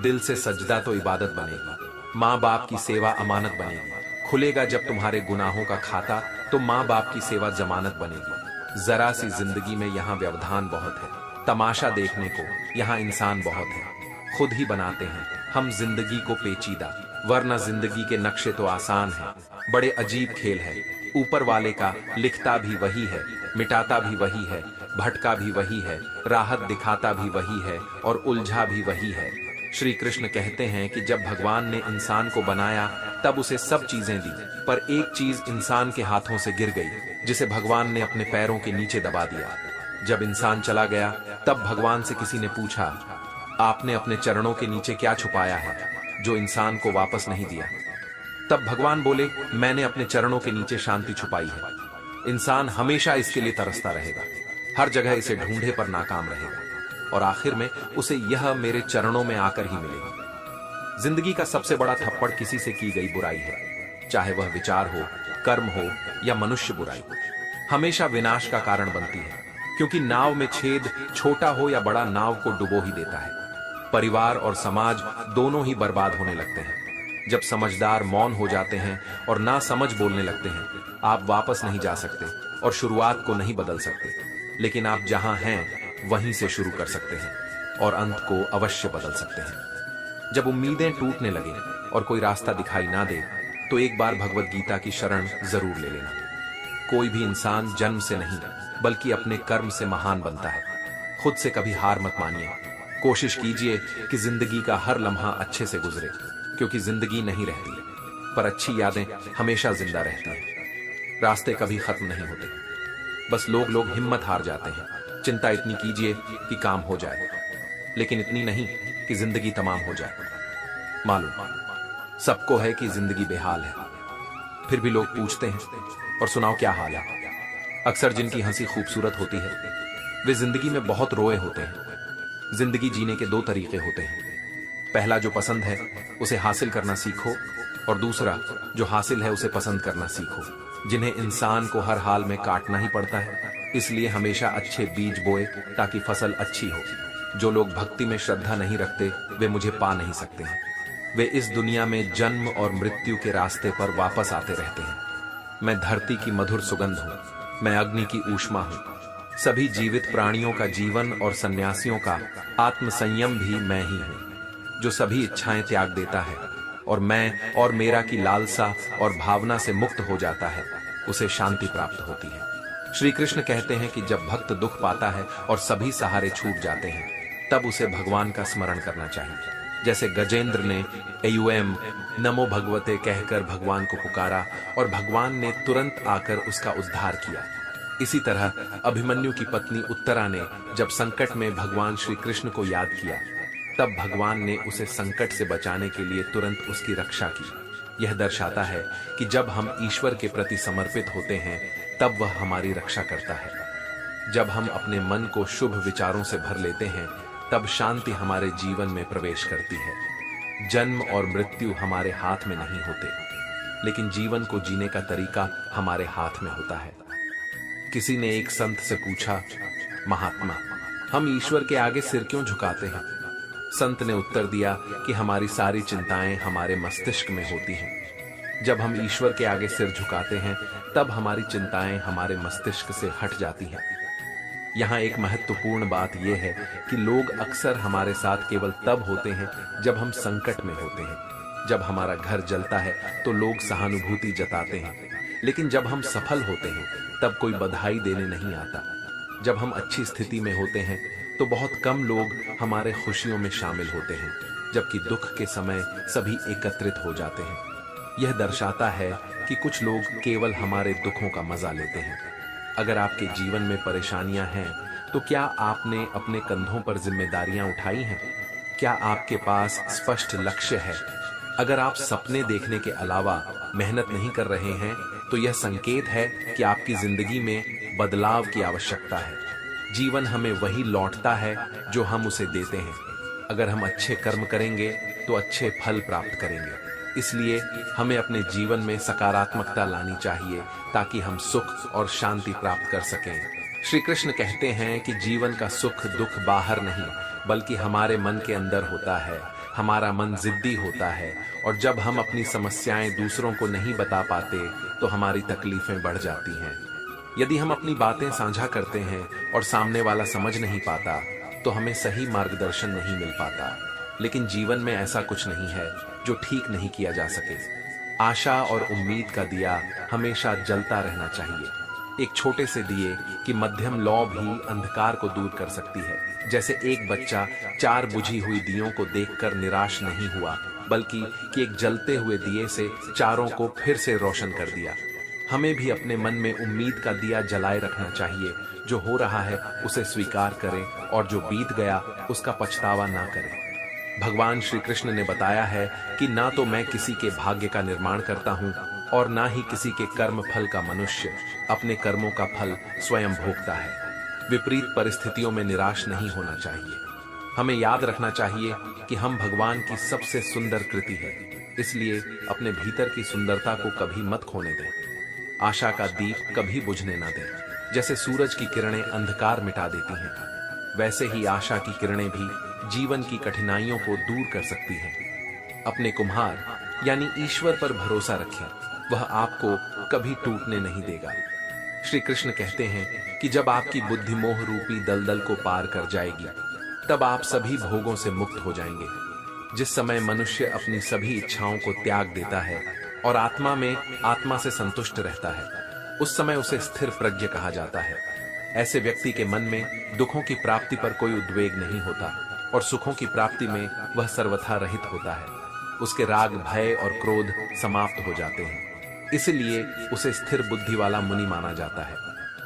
दिल से सजदा तो इबादत बनेगी, माँ बाप की सेवा अमानत बनेगी। खुलेगा जब तुम्हारे गुनाहों का खाता तो माँ बाप की सेवा जमानत बनेगी। जरा सी जिंदगी में यहाँ व्यवधान बहुत है, तमाशा देखने को यहाँ इंसान बहुत है। खुद ही बनाते हैं हम जिंदगी को पेचीदा, वरना जिंदगी के नक्शे तो आसान हैं। बड़े अजीब खेल है, ऊपर वाले का लिखता भी वही है, मिटाता भी वही है, भटका भी वही है, राहत दिखाता भी वही है और उलझा भी वही है। श्री कृष्ण कहते हैं कि जब भगवान ने इंसान को बनाया तब उसे सब चीजें दी, पर एक चीज इंसान के हाथों से गिर गई, जिसे भगवान ने अपने पैरों के नीचे दबा दिया। जब इंसान चला गया तब भगवान से किसी ने पूछा, आपने अपने चरणों के नीचे क्या छुपाया है जो इंसान को वापस नहीं दिया? तब भगवान बोले, मैंने अपने चरणों के नीचे शांति छुपाई है। इंसान हमेशा इसके लिए तरसता रहेगा, हर जगह इसे ढूंढे पर नाकाम रहेगा, और आखिर में उसे यह मेरे चरणों में आकर ही मिलेगी। जिंदगी का सबसे बड़ा थप्पड़ किसी से की गई बुराई है, चाहे वह विचार हो, कर्म हो या मनुष्य बुराई, हमेशा विनाश का कारण बनती है। क्योंकि नाव में छेद छोटा हो या बड़ा, नाव को डुबो ही देता है। परिवार और समाज दोनों ही बर्बाद होने लगते हैं। जब समझदार मौन हो जाते हैं और ना समझ बोलने लगते हैं, आप वापस नहीं जा सकते और शुरुआत को नहीं बदल सकते, लेकिन आप जहां हैं वहीं से शुरू कर सकते हैं और अंत को अवश्य बदल सकते हैं। जब उम्मीदें टूटने लगे और कोई रास्ता दिखाई ना दे, तो एक बार भगवत गीता की शरण जरूर ले लेना। कोई भी इंसान जन्म से नहीं बल्कि अपने कर्म से महान बनता है। खुद से कभी हार मत मानिए। कोशिश कीजिए कि जिंदगी का हर लम्हा अच्छे से गुजरे, क्योंकि जिंदगी नहीं रहती, पर अच्छी यादें हमेशा जिंदा रहती हैं। रास्ते कभी खत्म नहीं होते, बस लोग हिम्मत हार जाते हैं। चिंता इतनी कीजिए कि काम हो जाए, लेकिन इतनी नहीं कि जिंदगी तमाम हो जाए। मालूम सबको है कि जिंदगी बेहाल है, फिर भी लोग पूछते हैं और सुनाओ क्या हाल है। अक्सर जिनकी हंसी खूबसूरत होती है, वे जिंदगी में बहुत रोए होते हैं। जिंदगी जीने के दो तरीके होते हैं। पहला, जो पसंद है उसे हासिल करना सीखो, और दूसरा, जो हासिल है उसे पसंद करना सीखो, जिन्हें इंसान को हर हाल में काटना ही पड़ता है। इसलिए हमेशा अच्छे बीज बोए ताकि फसल अच्छी हो। जो लोग भक्ति में श्रद्धा नहीं रखते, वे मुझे पा नहीं सकते हैं। वे इस दुनिया में जन्म और मृत्यु के रास्ते पर वापस आते रहते हैं। मैं धरती की मधुर सुगंध हूँ, मैं अग्नि की ऊष्मा हूँ। सभी जीवित प्राणियों का जीवन और सन्यासियों का आत्म संयम भी मैं ही हूँ, जो सभी इच्छाएं त्याग देता है और मैं और मेरा की लालसा और भावना से मुक्त हो जाता है, उसे शांति प्राप्त होती है। श्री कृष्ण कहते हैं कि जब भक्त दुख पाता है और सभी सहारे छूट जाते हैं, तब उसे भगवान का स्मरण करना चाहिए। जैसे गजेंद्र ने एयुएम नमो भगवते कहकर भगवान को पुकारा और भगवान ने तुरंत आकर उसका उद्धार किया। इसी तरह अभिमन्यु की पत्नी उत्तरा ने जब संकट में भगवान श्री कृष्ण को याद किया, तब भगवान ने उसे संकट से बचाने के लिए तुरंत उसकी रक्षा की। यह दर्शाता है कि जब हम ईश्वर के प्रति समर्पित होते हैं, तब वह हमारी रक्षा करता है। जब हम अपने मन को शुभ विचारों से भर लेते हैं, तब शांति हमारे जीवन में प्रवेश करती है। जन्म और मृत्यु हमारे हाथ में नहीं होते, लेकिन जीवन को जीने का तरीका हमारे हाथ में होता है। किसी ने एक संत से पूछा, महात्मा, हम ईश्वर के आगे सिर क्यों झुकाते हैं? संत ने उत्तर दिया कि हमारी सारी चिंताएं हमारे मस्तिष्क में होती हैं। जब हम ईश्वर के आगे सिर झुकाते हैं, तब हमारी चिंताएं हमारे मस्तिष्क से हट जाती हैं। यहाँ एक महत्वपूर्ण बात यह है कि लोग अक्सर हमारे साथ केवल तब होते हैं जब हम संकट में होते हैं। जब हमारा घर जलता है तो लोग सहानुभूति जताते हैं, लेकिन जब हम सफल होते हैं तब कोई बधाई देने नहीं आता। जब हम अच्छी स्थिति में होते हैं तो बहुत कम लोग हमारे खुशियों में शामिल होते हैं, जबकि दुख के समय सभी एकत्रित हो जाते हैं। यह दर्शाता है कि कुछ लोग केवल हमारे दुखों का मजा लेते हैं। अगर आपके जीवन में परेशानियां हैं, तो क्या आपने अपने कंधों पर जिम्मेदारियां उठाई हैं? क्या आपके पास स्पष्ट लक्ष्य है? अगर आप सपने देखने के अलावा मेहनत नहीं कर रहे हैं, तो यह संकेत है कि आपकी जिंदगी में बदलाव की आवश्यकता है। जीवन हमें वही लौटता है जो हम उसे देते हैं। अगर हम अच्छे कर्म करेंगे तो अच्छे फल प्राप्त करेंगे। इसलिए हमें अपने जीवन में सकारात्मकता लानी चाहिए, ताकि हम सुख और शांति प्राप्त कर सकें। श्री कृष्ण कहते हैं कि जीवन का सुख दुख बाहर नहीं, बल्कि हमारे मन के अंदर होता है। हमारा मन जिद्दी होता है, और जब हम अपनी समस्याएं दूसरों को नहीं बता पाते, तो हमारी तकलीफें बढ़ जाती हैं। यदि हम अपनी बातें साझा करते हैं और सामने वाला समझ नहीं पाता, तो हमें सही मार्गदर्शन नहीं मिल पाता। लेकिन जीवन में ऐसा कुछ नहीं है जो ठीक नहीं किया जा सके। आशा और उम्मीद का दिया हमेशा जलता रहना चाहिए। एक छोटे से दिए की मध्यम लौ भी अंधकार को दूर कर सकती है। जैसे एक बच्चा 4 बुझी हुई दियों को देखकर निराश नहीं हुआ, बल्कि कि एक जलते हुए दिए से चारों को फिर से रोशन कर दिया। हमें भी अपने मन में उम्मीद का दिया जलाए रखना चाहिए। जो हो रहा है उसे स्वीकार करें, और जो बीत गया उसका पछतावा ना करें। भगवान श्री कृष्ण ने बताया है कि ना तो मैं किसी के भाग्य का निर्माण करता हूँ, और ना ही किसी के कर्म फल का मनुष्य अपने कर्मों का फल स्वयं भोगता है। विपरीत परिस्थितियों में निराश नहीं होना चाहिए। हमें याद रखना चाहिए कि हम भगवान की सबसे सुंदर कृति है, इसलिए अपने भीतर की सुंदरता को कभी मत खोने दें। आशा का दीप कभी बुझने ना दें। जैसे सूरज की किरणें अंधकार मिटा देती हैं, वैसे ही आशा की किरणें भी जीवन की कठिनाइयों को दूर कर सकती हैं। अपने कुम्हार यानी ईश्वर पर भरोसा रखें, वह आपको कभी टूटने नहीं देगा। श्री कृष्ण कहते हैं कि जब आपकी बुद्धि मोह रूपी दलदल को पार कर जाएगी, तब आप सभी भोगों से मुक्त हो जाएंगे। जिस समय मनुष्य अपनी सभी इच्छाओं को त्याग देता है और आत्मा में आत्मा से संतुष्ट रहता है, उस समय उसे स्थिर प्रज्ञ कहा जाता है। ऐसे व्यक्ति के मन में दुखों की प्राप्ति पर कोई उद्वेग नहीं होता और सुखों की प्राप्ति में वह सर्वथा रहित होता है। उसके राग, भय और क्रोध समाप्त हो जाते हैं, इसलिए उसे स्थिर बुद्धि वाला मुनि माना जाता है।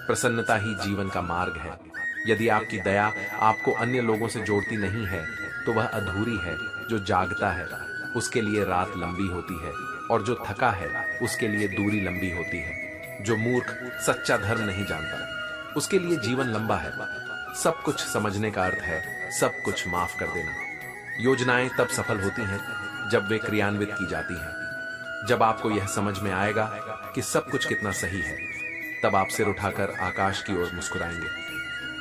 प्रसन्नता ही जीवन का मार्ग है। यदि आपकी दया आपको अन्य लोगों से जोड़ती नहीं है, तो वह अधूरी है। जो जागता है उसके लिए रात लंबी होती है, और जो थका है उसके लिए दूरी लंबी होती है। जो मूर्ख सच्चा धर्म नहीं जानता, उसके लिए जीवन लंबा है। सब कुछ समझने का अर्थ है सब कुछ माफ कर देना। योजनाएं तब सफल होती हैं जब वे क्रियान्वित की जाती हैं। जब आपको यह समझ में आएगा कि सब कुछ कितना सही है, तब आप सिर उठाकर आकाश की ओर मुस्कुराएंगे।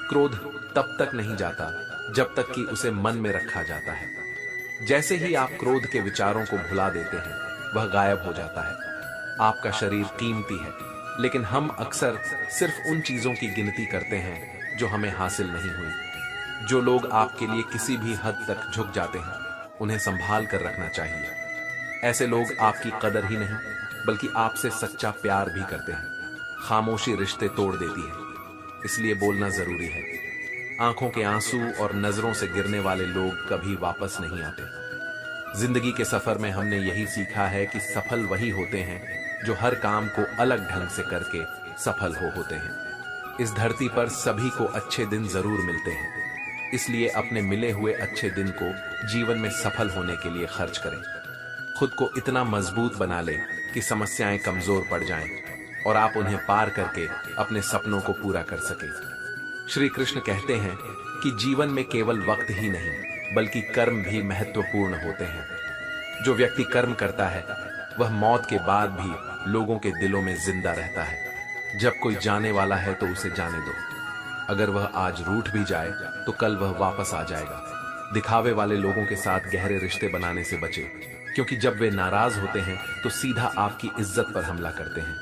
क्रोध तब तक नहीं जाता जब तक कि उसे मन में रखा जाता है। जैसे ही आप क्रोध के विचारों को भुला देते हैं, वह गायब हो जाता है। आपका शरीर कीमती है, लेकिन हम अक्सर सिर्फ उन चीजों की गिनती करते हैं जो हमें हासिल नहीं हुई। जो लोग आपके लिए किसी भी हद तक झुक जाते हैं, उन्हें संभाल कर रखना चाहिए। ऐसे लोग आपकी कदर ही नहीं, बल्कि आपसे सच्चा प्यार भी करते हैं। खामोशी रिश्ते तोड़ देती है, इसलिए बोलना जरूरी है। आंखों के आंसू और नजरों से गिरने वाले लोग कभी वापस नहीं आते। जिंदगी के सफर में हमने यही सीखा है कि सफल वही होते हैं जो हर काम को अलग ढंग से करके सफल होते हैं। इस धरती पर सभी को अच्छे दिन जरूर मिलते हैं, इसलिए अपने मिले हुए अच्छे दिन को जीवन में सफल होने के लिए खर्च करें। खुद को इतना मजबूत बना ले कि समस्याएं कमजोर पड़ जाएं और आप उन्हें पार करके अपने सपनों को पूरा कर सके। श्री कृष्ण कहते हैं कि जीवन में केवल वक्त ही नहीं, बल्कि कर्म भी महत्वपूर्ण होते हैं। जो व्यक्ति कर्म करता है, वह मौत के बाद भी लोगों के दिलों में जिंदा रहता है। जब कोई जाने वाला है तो उसे जाने दो। अगर वह आज रूठ भी जाए तो कल वह वापस आ जाएगा। दिखावे वाले लोगों के साथ गहरे रिश्ते बनाने से बचे, क्योंकि जब वे नाराज होते हैं तो सीधा आपकी इज्जत पर हमला करते हैं।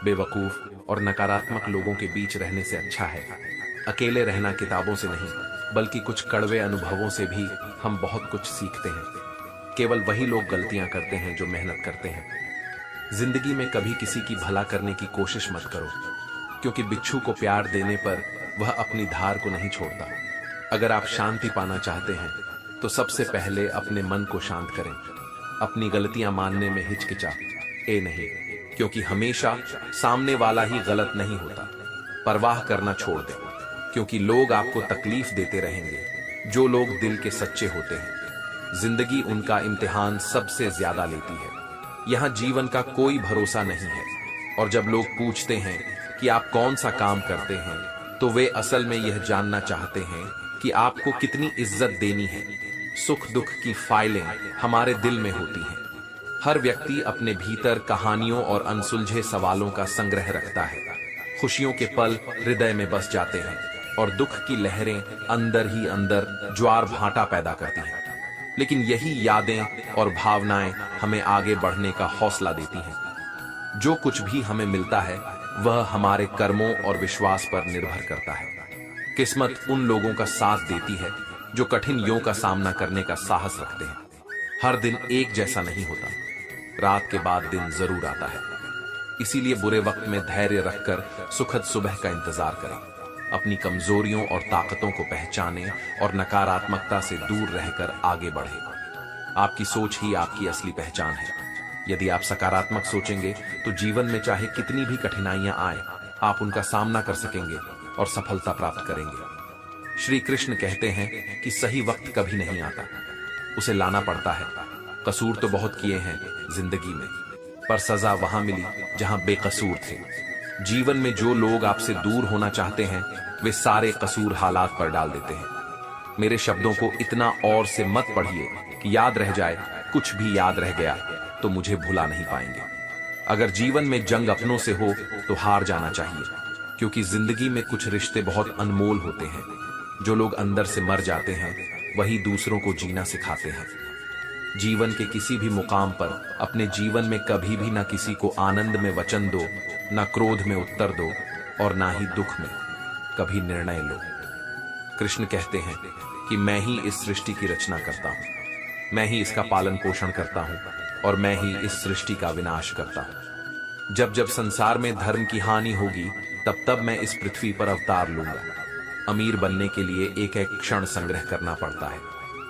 बेवकूफ और नकारात्मक लोगों के बीच रहने से अच्छा है अकेले रहना। किताबों से नहीं, बल्कि कुछ कड़वे अनुभवों से भी हम बहुत कुछ सीखते हैं। केवल वही लोग गलतियां करते हैं जो मेहनत करते हैं। जिंदगी में कभी किसी की भला करने की कोशिश मत करो, क्योंकि बिच्छू को प्यार देने पर वह अपनी धार को नहीं छोड़ता। अगर आप शांति पाना चाहते हैं तो सबसे पहले अपने मन को शांत करें। अपनी गलतियां मानने में हिचकिचाए नहीं, क्योंकि हमेशा सामने वाला ही गलत नहीं होता। परवाह करना छोड़ दें, क्योंकि लोग आपको तकलीफ देते रहेंगे। जो लोग दिल के सच्चे होते हैं, जिंदगी उनका इम्तिहान सबसे ज्यादा लेती है। यहाँ जीवन का कोई भरोसा नहीं है, और जब लोग पूछते हैं कि आप कौन सा काम करते हैं, तो वे असल में यह जानना चाहते हैं कि आपको कितनी इज्जत देनी है। सुख दुख की फाइलें हमारे दिल में होती हैं। हर व्यक्ति अपने भीतर कहानियों और अनसुलझे सवालों का संग्रह रखता है। खुशियों के पल हृदय में बस जाते हैं और दुख की लहरें अंदर ही अंदर ज्वार भाटा पैदा करती हैं। लेकिन यही यादें और भावनाएं हमें आगे बढ़ने का हौसला देती हैं। जो कुछ भी हमें मिलता है वह हमारे कर्मों और विश्वास पर निर्भर करता है। किस्मत उन लोगों का साथ देती है जो कठिन यों का सामना करने का साहस रखते हैं। हर दिन एक जैसा नहीं होता, रात के बाद दिन जरूर आता है। इसीलिए बुरे वक्त में धैर्य रखकर सुखद सुबह का इंतजार करें। अपनी कमजोरियों और ताकतों को पहचानें और नकारात्मकता से दूर रहकर आगे बढ़ें। आपकी सोच ही आपकी असली पहचान है। यदि आप सकारात्मक सोचेंगे तो जीवन में चाहे कितनी भी कठिनाइयां आए, आप उनका सामना कर सकेंगे और सफलता प्राप्त करेंगे। श्री कृष्ण कहते हैं कि सही वक्त कभी नहीं आता, उसे लाना पड़ता है। कसूर तो बहुत किए हैं जिंदगी में, पर सजा वहां मिली जहां बेकसूर थे। जीवन में जो लोग आपसे दूर होना चाहते हैं, वे सारे कसूर हालात पर डाल देते हैं। मेरे शब्दों को इतना और से मत पढ़िए कि याद रह जाए। कुछ भी याद रह गया तो मुझे भुला नहीं पाएंगे। अगर जीवन में जंग अपनों से हो तो हार जाना चाहिए, क्योंकि जिंदगी में कुछ रिश्ते बहुत अनमोल होते हैं। जो लोग अंदर से मर जाते हैं, वही दूसरों को जीना सिखाते हैं। जीवन के किसी भी मुकाम पर अपने जीवन में कभी भी ना किसी को आनंद में वचन दो, ना क्रोध में उत्तर दो, और ना ही दुख में कभी निर्णय लो। कृष्ण कहते हैं कि मैं ही इस सृष्टि की रचना करता हूं, मैं ही इसका पालन पोषण करता हूं, और मैं ही इस सृष्टि का विनाश करता हूं। जब जब संसार में धर्म की हानि होगी, तब तब मैं इस पृथ्वी पर अवतार लूंगा। अमीर बनने के लिए एक एक क्षण संग्रह करना पड़ता है,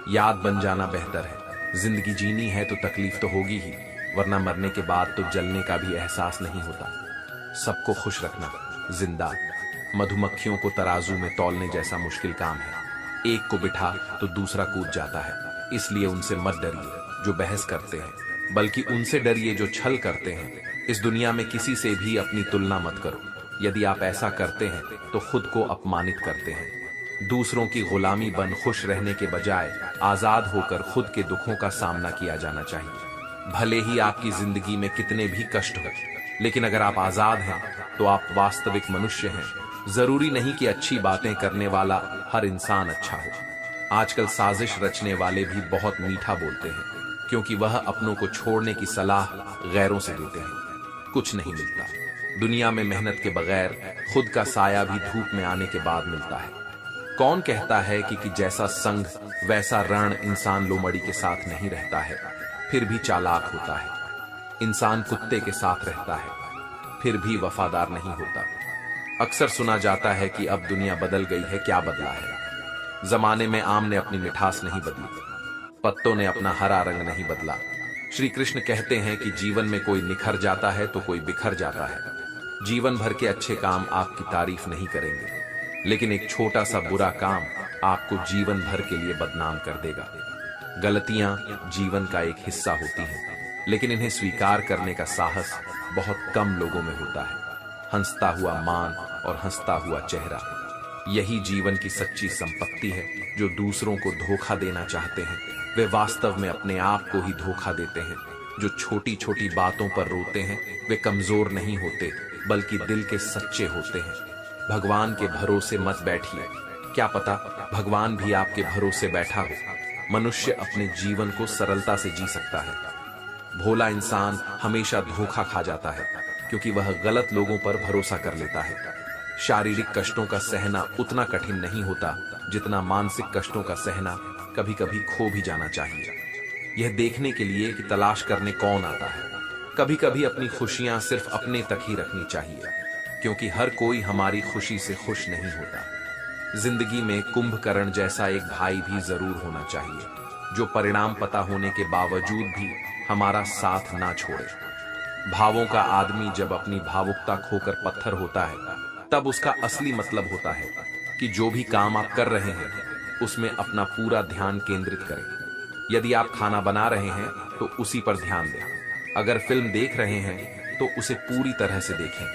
याद बन जाना बेहतर है। जिंदगी जीनी है तो तकलीफ तो होगी ही, वरना मरने के बाद तो जलने का भी एहसास नहीं होता। सबको खुश रखना जिंदा मधुमक्खियों को तराजू में तौलने जैसा मुश्किल काम है। एक को बिठा तो दूसरा कूद जाता है, इसलिए उनसे मत डरिए जो बहस करते हैं, बल्कि उनसे डरिए जो छल करते हैं। इस दुनिया में किसी से भी अपनी तुलना मत करो। यदि आप ऐसा करते हैं तो खुद को अपमानित करते हैं। दूसरों की गुलामी बन खुश रहने के बजाय आजाद होकर खुद के दुखों का सामना किया जाना चाहिए। भले ही आपकी जिंदगी में कितने भी कष्ट हो, लेकिन अगर आप आजाद हैं तो आप वास्तविक मनुष्य हैं। जरूरी नहीं कि अच्छी बातें करने वाला हर इंसान अच्छा हो। आजकल साजिश रचने वाले भी बहुत मीठा बोलते हैं, क्योंकि वह अपनों को छोड़ने की सलाह गैरों से देते हैं। कुछ नहीं मिलता दुनिया में मेहनत के बगैर, खुद का साया भी धूप में आने के बाद मिलता है। कौन कहता है कि जैसा संग वैसा रण इंसान लोमड़ी के साथ नहीं रहता है, फिर भी चालाक होता है। इंसान कुत्ते के साथ रहता है, फिर भी वफादार नहीं होता। अक्सर सुना जाता है कि अब दुनिया बदल गई है, क्या बदला है? जमाने में आम ने अपनी मिठास नहीं बदली, पत्तों ने अपना हरा रंग नहीं बदला। श्री कृष्ण कहते हैं कि जीवन में कोई निखर जाता है तो कोई बिखर जाता है। जीवन भर के अच्छे काम आपकी तारीफ नहीं करेंगे, लेकिन एक छोटा सा बुरा काम आपको जीवन भर के लिए बदनाम कर देगा। गलतियां जीवन का एक हिस्सा होती हैं, लेकिन इन्हें स्वीकार करने का साहस बहुत कम लोगों में होता है। हंसता हुआ मान और हंसता हुआ चेहरा, यही जीवन की सच्ची संपत्ति है। जो दूसरों को धोखा देना चाहते हैं, वे वास्तव में अपने आप को ही धोखा देते हैं। जो छोटी छोटी बातों पर रोते हैं, वे कमजोर नहीं होते, बल्कि दिल के सच्चे होते हैं। भगवान के भरोसे मत बैठिए, क्या पता भगवान भी आपके भरोसे बैठा हो। मनुष्य अपने जीवन को सरलता से जी सकता है। भोला इंसान हमेशा धोखा खा जाता है, क्योंकि वह गलत लोगों पर भरोसा कर लेता है। शारीरिक कष्टों का सहना उतना कठिन नहीं होता जितना मानसिक कष्टों का सहना कभी कभी खो भी जाना चाहिए। यह देखने के लिए कि तलाश करने कौन आता है। कभी कभी अपनी खुशियां सिर्फ अपने तक ही रखनी चाहिए, क्योंकि हर कोई हमारी खुशी से खुश नहीं होता। जिंदगी में कुंभकर्ण जैसा एक भाई भी जरूर होना चाहिए, जो परिणाम पता होने के बावजूद भी हमारा साथ ना छोड़े। भावों का आदमी जब अपनी भावुकता खोकर पत्थर होता है, तब उसका असली मतलब होता है कि जो भी काम आप कर रहे हैं उसमें अपना पूरा ध्यान केंद्रित करें। यदि आप खाना बना रहे हैं तो उसी पर ध्यान दें। अगर फिल्म देख रहे हैं तो उसे पूरी तरह से देखें,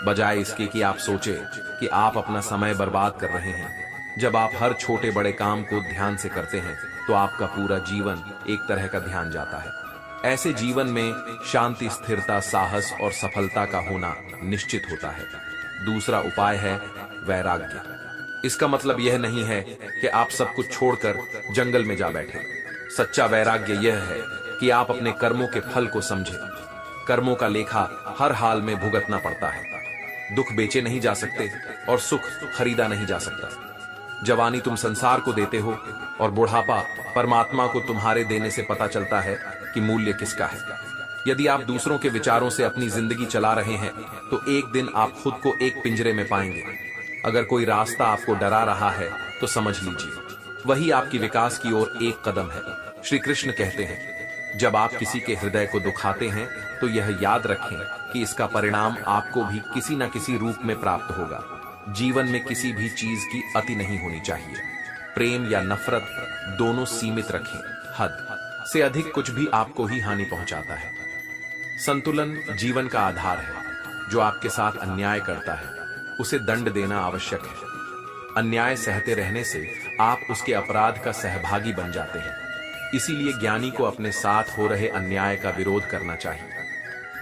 बजाय इसके कि आप सोचें कि आप अपना समय बर्बाद कर रहे हैं। जब आप हर छोटे बड़े काम को ध्यान से करते हैं तो आपका पूरा जीवन एक तरह का ध्यान जाता है। ऐसे जीवन में शांति, स्थिरता, साहस और सफलता का होना निश्चित होता है। दूसरा उपाय है वैराग्य। इसका मतलब यह नहीं है कि आप सब कुछ छोड़कर जंगल में जा बैठे। सच्चा वैराग्य यह है कि आप अपने कर्मों के फल को समझें। कर्मों का लेखा हर हाल में भुगतना पड़ता है। दुख बेचे नहीं जा सकते और सुख खरीदा नहीं जा सकता। जवानी तुम संसार को देते हो और बुढ़ापा परमात्मा को तुम्हारे देने से पता चलता है कि मूल्य किसका है। यदि आप दूसरों के विचारों से अपनी जिंदगी चला रहे हैं तो एक दिन आप खुद को एक पिंजरे में पाएंगे। अगर कोई रास्ता आपको डरा रहा है तो समझ लीजिए वही आपकी विकास की ओर एक कदम है। श्री कृष्ण कहते हैं, जब आप किसी के हृदय को दुखाते हैं तो यह याद रखें कि इसका परिणाम आपको भी किसी न किसी रूप में प्राप्त होगा। जीवन में किसी भी चीज की अति नहीं होनी चाहिए। प्रेम या नफरत दोनों सीमित रखें। हद से अधिक कुछ भी आपको ही हानि पहुंचाता है। संतुलन जीवन का आधार है। जो आपके साथ अन्याय करता है उसे दंड देना आवश्यक है। अन्याय सहते रहने से आप उसके अपराध का सहभागी बन जाते हैं। इसीलिए ज्ञानी को अपने साथ हो रहे अन्याय का विरोध करना चाहिए।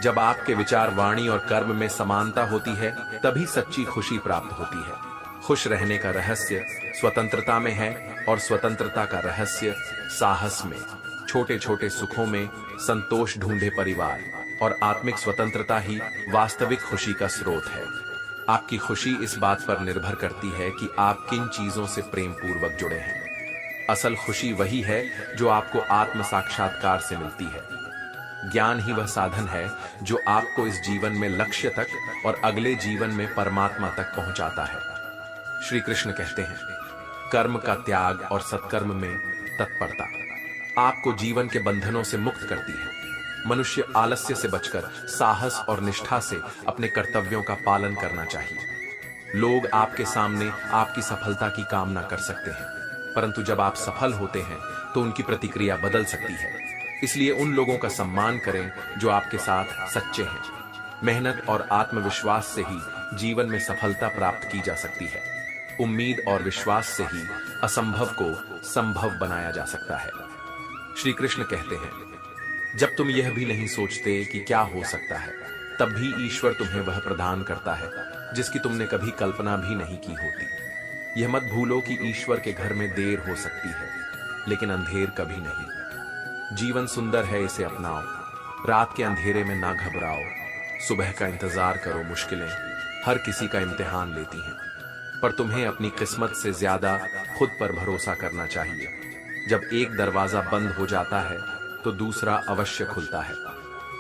जब आपके विचार, वाणी और कर्म में समानता होती है तभी सच्ची खुशी प्राप्त होती है। खुश रहने का रहस्य स्वतंत्रता में है और स्वतंत्रता का रहस्य साहस में। छोटे छोटे सुखों में संतोष ढूंढे परिवार और आत्मिक स्वतंत्रता ही वास्तविक खुशी का स्रोत है। आपकी खुशी इस बात पर निर्भर करती है कि आप किन चीजों से प्रेम पूर्वक जुड़े हैं। असल खुशी वही है जो आपको आत्म साक्षात्कार से मिलती है। ज्ञान ही वह साधन है जो आपको इस जीवन में लक्ष्य तक और अगले जीवन में परमात्मा तक पहुंचाता है। श्री कृष्ण कहते हैं, कर्म का त्याग और सत्कर्म में तत्परता आपको जीवन के बंधनों से मुक्त करती है। मनुष्य आलस्य से बचकर साहस और निष्ठा से अपने कर्तव्यों का पालन करना चाहिए। लोग आपके सामने आपकी सफलता की कामना कर सकते हैं, परंतु जब आप सफल होते हैं तो उनकी प्रतिक्रिया बदल सकती है। इसलिए उन लोगों का सम्मान करें जो आपके साथ सच्चे हैं। मेहनत और आत्मविश्वास से ही जीवन में सफलता प्राप्त की जा सकती है। उम्मीद और विश्वास से ही असंभव को संभव बनाया जा सकता है। श्री कृष्ण कहते हैं, जब तुम यह भी नहीं सोचते कि क्या हो सकता है, तब भी ईश्वर तुम्हें वह प्रदान करता है जिसकी तुमने कभी कल्पना भी नहीं की होती। यह मत भूलो कि ईश्वर के घर में देर हो सकती है, लेकिन अंधेर कभी नहीं। जीवन सुंदर है, इसे अपनाओ। रात के अंधेरे में ना घबराओ। सुबह का इंतजार करो। मुश्किलें हर किसी का इम्तिहान लेती हैं, पर तुम्हें अपनी किस्मत से ज्यादा खुद पर भरोसा करना चाहिए। जब एक दरवाजा बंद हो जाता है तो दूसरा अवश्य खुलता है,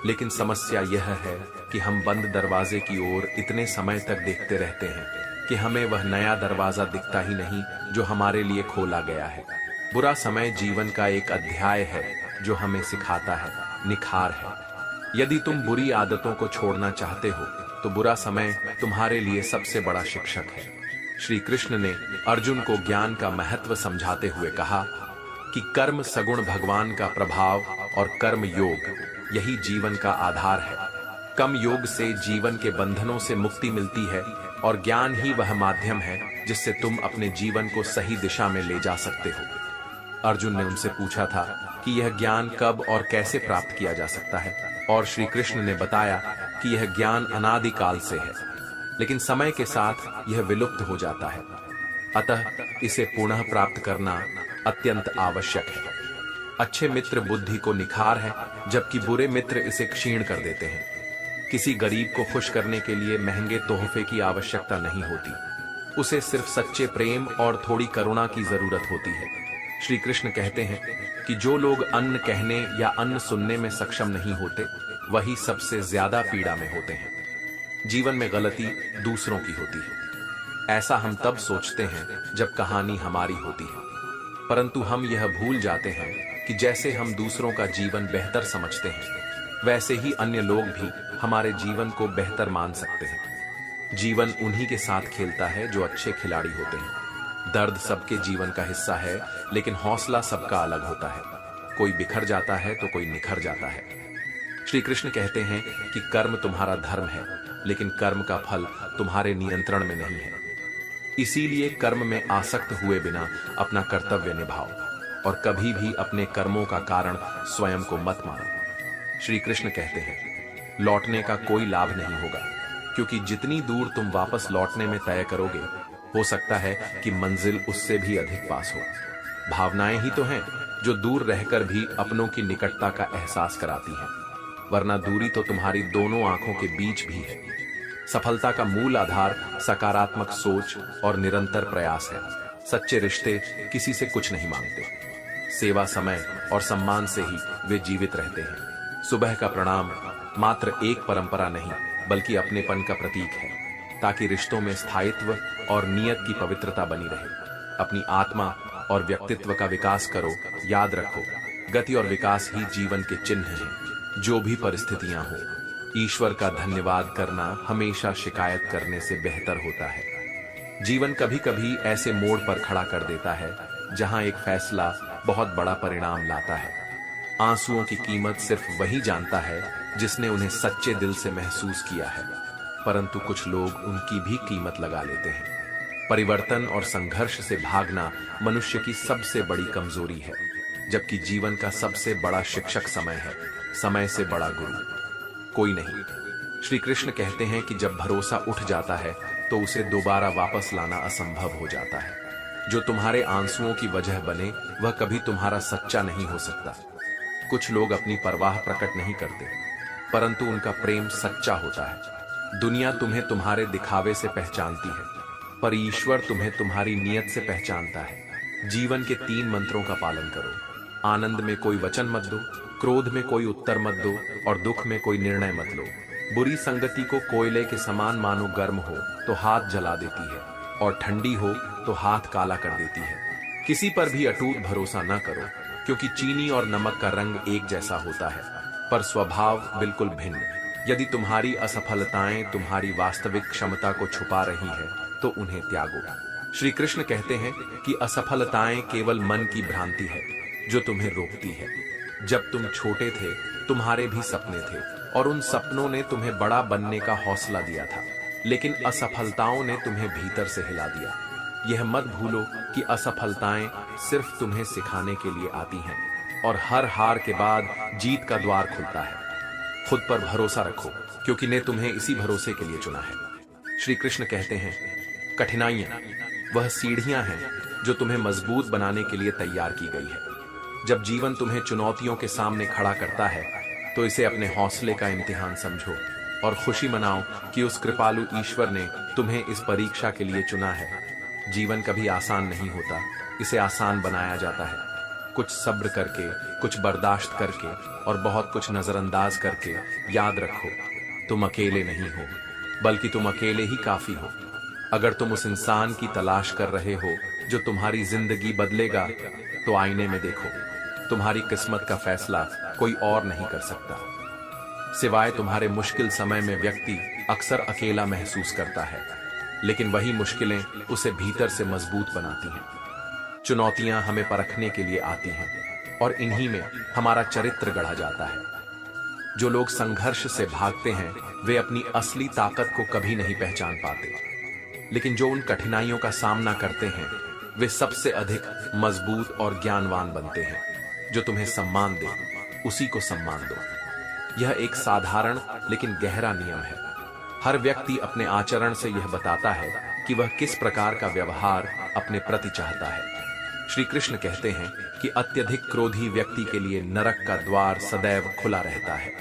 लेकिन समस्या यह है कि हम बंद दरवाजे की ओर इतने समय तक देखते रहते हैं कि हमें वह नया दरवाजा दिखता ही नहीं जो हमारे लिए खोला गया है। बुरा समय जीवन का एक अध्याय है जो हमें सिखाता है, निखार है। यदि तुम बुरी आदतों को छोड़ना चाहते हो तो बुरा समय तुम्हारे लिए सबसे बड़ा शिक्षक है। श्री कृष्ण ने अर्जुन को ज्ञान का महत्व समझाते हुए कहा कि कर्म सगुण भगवान का प्रभाव और कर्म योग यही जीवन का आधार है। कम योग से जीवन के बंधनों से मुक्ति मिलती है और ज्ञान ही वह माध्यम है जिससे तुम अपने जीवन को सही दिशा में ले जा सकते हो। अर्जुन ने उनसे पूछा था कि यह ज्ञान कब और कैसे प्राप्त किया जा सकता है, और श्री कृष्ण ने बताया कि यह ज्ञान अनादिकाल से है, लेकिन समय के साथ यह विलुप्त हो जाता है। अतः इसे पुनः प्राप्त करना अत्यंत आवश्यक है। अच्छे मित्र बुद्धि को निखार है, जबकि बुरे मित्र इसे क्षीण कर देते हैं। किसी गरीब को खुश करने के लिए महंगे तोहफे की आवश्यकता नहीं होती, उसे सिर्फ सच्चे प्रेम और थोड़ी करुणा की जरूरत होती है। श्री कृष्ण कहते हैं कि जो लोग अन्न कहने या अन्न सुनने में सक्षम नहीं होते, वही सबसे ज्यादा पीड़ा में होते हैं। जीवन में गलती दूसरों की होती है। ऐसा हम तब सोचते हैं जब कहानी हमारी होती है, परंतु हम यह भूल जाते हैं कि जैसे हम दूसरों का जीवन बेहतर समझते हैं, वैसे ही अन्य लोग भी हमारे जीवन को बेहतर मान सकते हैं। जीवन उन्हीं के साथ खेलता है जो अच्छे खिलाड़ी होते हैं। दर्द सबके जीवन का हिस्सा है, लेकिन हौसला सबका अलग होता है। कोई बिखर जाता है तो कोई निखर जाता है। श्री कृष्ण कहते हैं कि कर्म तुम्हारा धर्म है, लेकिन कर्म का फल तुम्हारे नियंत्रण में नहीं है। इसीलिए कर्म में आसक्त हुए बिना अपना कर्तव्य निभाओ और कभी भी अपने कर्मों का कारण स्वयं को मत मानो। श्री कृष्ण कहते हैं, लौटने का कोई लाभ नहीं होगा, क्योंकि जितनी दूर तुम वापस लौटने में तय करोगे, हो सकता है कि मंजिल उससे भी अधिक पास हो। भावनाएं ही तो हैं जो दूर रहकर भी अपनों की निकटता का एहसास कराती हैं, वरना दूरी तो तुम्हारी दोनों आंखों के बीच भी है। सफलता का मूल आधार सकारात्मक सोच और निरंतर प्रयास है। सच्चे रिश्ते किसी से कुछ नहीं मांगते। सेवा, समय और सम्मान से ही वे जीवित रहते हैं। सुबह का प्रणाम मात्र एक परंपरा नहीं, बल्कि अपनेपन का प्रतीक है, ताकि रिश्तों में स्थायित्व और नियत की पवित्रता बनी रहे। अपनी आत्मा और व्यक्तित्व का विकास करो। याद रखो, गति और विकास ही जीवन के चिन्ह हैं। जो भी परिस्थितियां हो, ईश्वर का धन्यवाद करना हमेशा शिकायत करने से बेहतर होता है। जीवन कभी कभी ऐसे मोड़ पर खड़ा कर देता है जहां एक फैसला बहुत बड़ा परिणाम लाता है। आंसुओं की कीमत सिर्फ वही जानता है जिसने उन्हें सच्चे दिल से महसूस किया है, परंतु कुछ लोग उनकी भी कीमत लगा लेते हैं। परिवर्तन और संघर्ष से भागना मनुष्य की सबसे बड़ी कमजोरी है, जबकि जीवन का सबसे बड़ा शिक्षक समय है। समय से बड़ा गुरु कोई नहीं। श्री कृष्ण कहते हैं कि जब भरोसा उठ जाता है तो उसे दोबारा वापस लाना असंभव हो जाता है। जो तुम्हारे आंसुओं की वजह बने, वह कभी तुम्हारा सच्चा नहीं हो सकता। कुछ लोग अपनी परवाह प्रकट नहीं करते, परंतु उनका प्रेम सच्चा होता है। दुनिया तुम्हें तुम्हारे दिखावे से पहचानती है, पर ईश्वर तुम्हें तुम्हारी नीयत से पहचानता है। जीवन के 3 मंत्रों का पालन करो। आनंद में कोई वचन मत दो, क्रोध में कोई उत्तर मत दो और दुख में कोई निर्णय मत लो। बुरी संगति को कोयले के समान मानो गर्म हो तो हाथ जला देती है और ठंडी हो तो हाथ काला कर देती है। किसी पर भी अटूट भरोसा न करो, क्योंकि चीनी और नमक का रंग एक जैसा होता है, पर स्वभाव बिल्कुल भिन्न। यदि तुम्हारी असफलताएं तुम्हारी वास्तविक क्षमता को छुपा रही है तो उन्हें त्यागो। श्री कृष्ण कहते हैं कि असफलताएं केवल मन की भ्रांति है जो तुम्हें रोकती है। जब तुम छोटे थे तुम्हारे भी सपने थे और उन सपनों ने तुम्हें बड़ा बनने का हौसला दिया था, लेकिन असफलताओं ने तुम्हें भीतर से हिला दिया। यह मत भूलो कि असफलताएं सिर्फ तुम्हें सिखाने के लिए आती हैं और हर हार के बाद जीत का द्वार खुलता है। खुद पर भरोसा रखो, क्योंकि ने तुम्हें इसी भरोसे के लिए चुना है। श्री कृष्ण कहते हैं, कठिनाइयां वह सीढ़ियां हैं जो तुम्हें मजबूत बनाने के लिए तैयार की गई है। जब जीवन तुम्हें चुनौतियों के सामने खड़ा करता है तो इसे अपने हौसले का इम्तिहान समझो और खुशी मनाओ कि उस कृपालु ईश्वर ने तुम्हें इस परीक्षा के लिए चुना है। जीवन कभी आसान नहीं होता, इसे आसान बनाया जाता है। कुछ सब्र करके, कुछ बर्दाश्त करके और बहुत कुछ नजरअंदाज करके। याद रखो, तुम अकेले नहीं हो, बल्कि तुम अकेले ही काफी हो। अगर तुम उस इंसान की तलाश कर रहे हो जो तुम्हारी जिंदगी बदलेगा, तो आईने में देखो। तुम्हारी किस्मत का फैसला कोई और नहीं कर सकता। सिवाय तुम्हारे मुश्किल समय में व्यक्ति अक्सर अकेला महसूस करता है, लेकिन वही मुश्किलें उसे भीतर से मजबूत बनाती हैं। चुनौतियां हमें परखने के लिए आती हैं और इन्हीं में हमारा चरित्र गढ़ा जाता है। जो लोग संघर्ष से भागते हैं वे अपनी असली ताकत को कभी नहीं पहचान पाते, लेकिन जो उन कठिनाइयों का सामना करते हैं वे सबसे अधिक मजबूत और ज्ञानवान बनते हैं। जो तुम्हें सम्मान दे उसी को सम्मान दो। यह एक साधारण लेकिन गहरा नियम है। हर व्यक्ति अपने आचरण से यह बताता है कि वह किस प्रकार का व्यवहार अपने प्रति चाहता है। श्री कृष्ण कहते हैं कि अत्यधिक क्रोधी व्यक्ति के लिए नरक का द्वार सदैव खुला रहता है।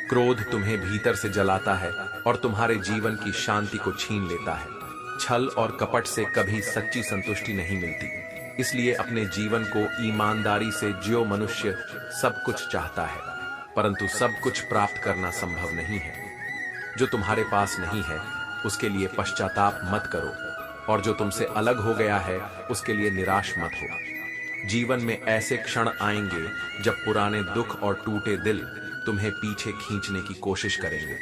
क्रोध तुम्हें भीतर से जलाता है और तुम्हारे जीवन की शांति को छीन लेता है। छल और कपट से कभी सच्ची संतुष्टि नहीं मिलती। इसलिए अपने जीवन को ईमानदारी से जियो। मनुष्य सब कुछ चाहता है, परंतु सब कुछ प्राप्त करना संभव नहीं है। जो तुम्हारे पास नहीं है उसके लिए पश्चाताप मत करो, और जो तुमसे अलग हो गया है उसके लिए निराश मत हो। जीवन में ऐसे क्षण आएंगे जब पुराने दुख और टूटे दिल तुम्हें पीछे खींचने की कोशिश करेंगे,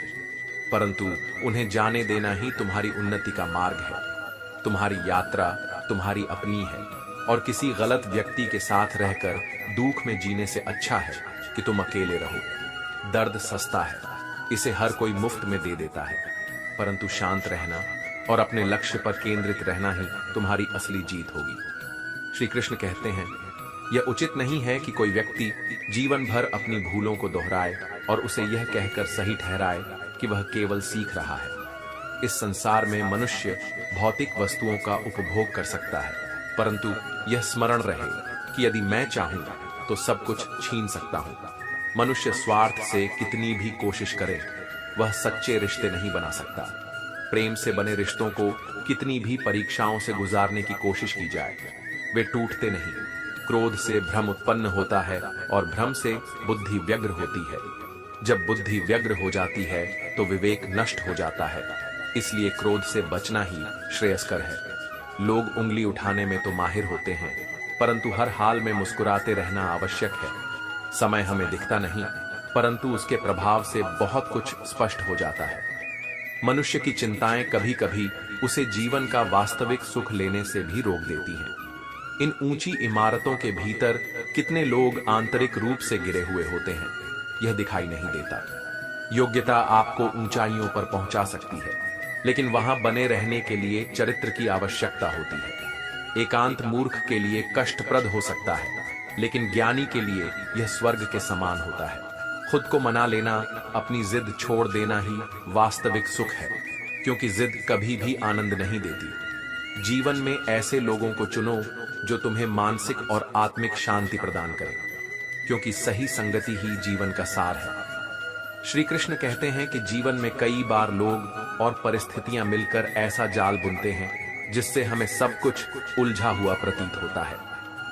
परंतु उन्हें जाने देना ही तुम्हारी उन्नति का मार्ग है। तुम्हारी यात्रा तुम्हारी अपनी है और किसी गलत व्यक्ति के साथ रहकर दुख में जीने से अच्छा है कि तुम अकेले रहो। दर्द सस्ता है, इसे हर कोई मुफ्त में दे देता है, परंतु शांत रहना और अपने लक्ष्य पर केंद्रित रहना ही तुम्हारी असली जीत होगी। श्री कृष्ण कहते हैं, यह उचित नहीं है कि कोई व्यक्ति जीवन भर अपनी भूलों को दोहराए और उसे यह कहकर सही ठहराए कि वह केवल सीख रहा है। इस संसार में मनुष्य भौतिक वस्तुओं का उपभोग कर सकता है, परंतु यह स्मरण रहे कि यदि मैं चाहूं तो सब कुछ छीन सकता हूं। मनुष्य स्वार्थ से कितनी भी कोशिश करे वह सच्चे रिश्ते नहीं बना सकता। प्रेम से बने रिश्तों को कितनी भी परीक्षाओं से गुजारने की कोशिश की जाए वे टूटते नहीं। क्रोध से भ्रम उत्पन्न होता है और भ्रम से बुद्धि व्यग्र होती है। जब बुद्धि व्यग्र हो जाती है तो विवेक नष्ट हो जाता है। इसलिए क्रोध से बचना ही श्रेयस्कर है। लोग उंगली उठाने में तो माहिर होते हैं, परंतु हर हाल में मुस्कुराते रहना आवश्यक है। समय हमें दिखता नहीं, परंतु उसके प्रभाव से बहुत कुछ स्पष्ट हो जाता है। मनुष्य की चिंताएं कभी कभी उसे जीवन का वास्तविक सुख लेने से भी रोक देती हैं। इन ऊंची इमारतों के भीतर कितने लोग आंतरिक रूप से गिरे हुए होते हैं, यह दिखाई नहीं देता। योग्यता आपको ऊंचाइयों पर पहुंचा सकती है, लेकिन वहां बने रहने के लिए चरित्र की आवश्यकता होती है। एकांत मूर्ख के लिए कष्टप्रद हो सकता है, लेकिन ज्ञानी के लिए यह स्वर्ग के समान होता है। खुद को मना लेना, अपनी जिद छोड़ देना ही वास्तविक सुख है, क्योंकि जिद कभी भी आनंद नहीं देती। जीवन में ऐसे लोगों को चुनो जो तुम्हें मानसिक और आत्मिक शांति प्रदान करें। क्योंकि सही संगति ही जीवन का सार है। श्री कृष्ण कहते हैं कि जीवन में कई बार लोग और परिस्थितियां मिलकर ऐसा जाल बुनते हैं जिससे हमें सब कुछ उलझा हुआ प्रतीत होता है,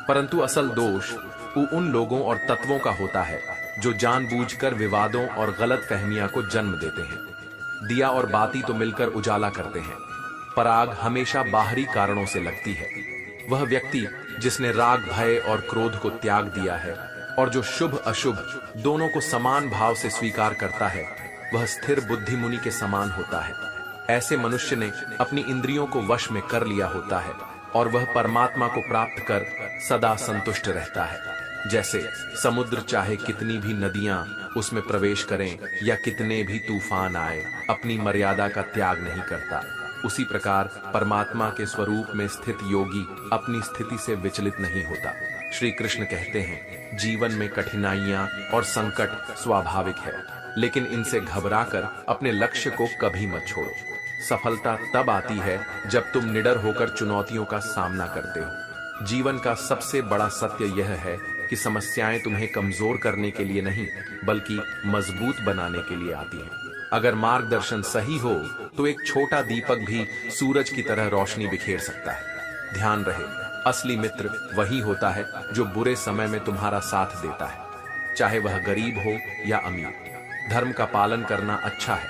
परंतु असल दोष उन लोगों और तत्वों का होता है जो जानबूझकर विवादों और गलत फहमियां को जन्म देते हैं। दिया और बाती तो मिलकर उजाला करते हैं, पर आग हमेशा बाहरी कारणों से लगती है। वह व्यक्ति जिसने राग, भय और क्रोध को त्याग दिया है और जो शुभ अशुभ दोनों को समान भाव से स्वीकार करता है, वह स्थिर बुद्धि मुनि के समान होता है। ऐसे मनुष्य ने अपनी इंद्रियों को वश में कर लिया होता है और वह परमात्मा को प्राप्त कर सदा संतुष्ट रहता है। जैसे समुद्र चाहे कितनी भी नदियां उसमें प्रवेश करें या कितने भी तूफान आए, अपनी मर्यादा का त्याग नहीं करता, उसी प्रकार परमात्मा के स्वरूप में स्थित योगी अपनी स्थिति से विचलित नहीं होता। श्री कृष्ण कहते हैं, जीवन में कठिनाइयां और संकट स्वाभाविक है, लेकिन इनसे घबराकर अपने लक्ष्य को कभी मत छोड़ो। सफलता तब आती है जब तुम निडर होकर चुनौतियों का सामना करते हो। जीवन का सबसे बड़ा सत्य यह है कि समस्याएं तुम्हें कमजोर करने के लिए नहीं, बल्कि मजबूत बनाने के लिए आती हैं। अगर मार्गदर्शन सही हो तो एक छोटा दीपक भी सूरज की तरह रोशनी बिखेर सकता है। ध्यान रहे, असली मित्र वही होता है जो बुरे समय में तुम्हारा साथ देता है, चाहे वह गरीब हो या अमीर। धर्म का पालन करना अच्छा है,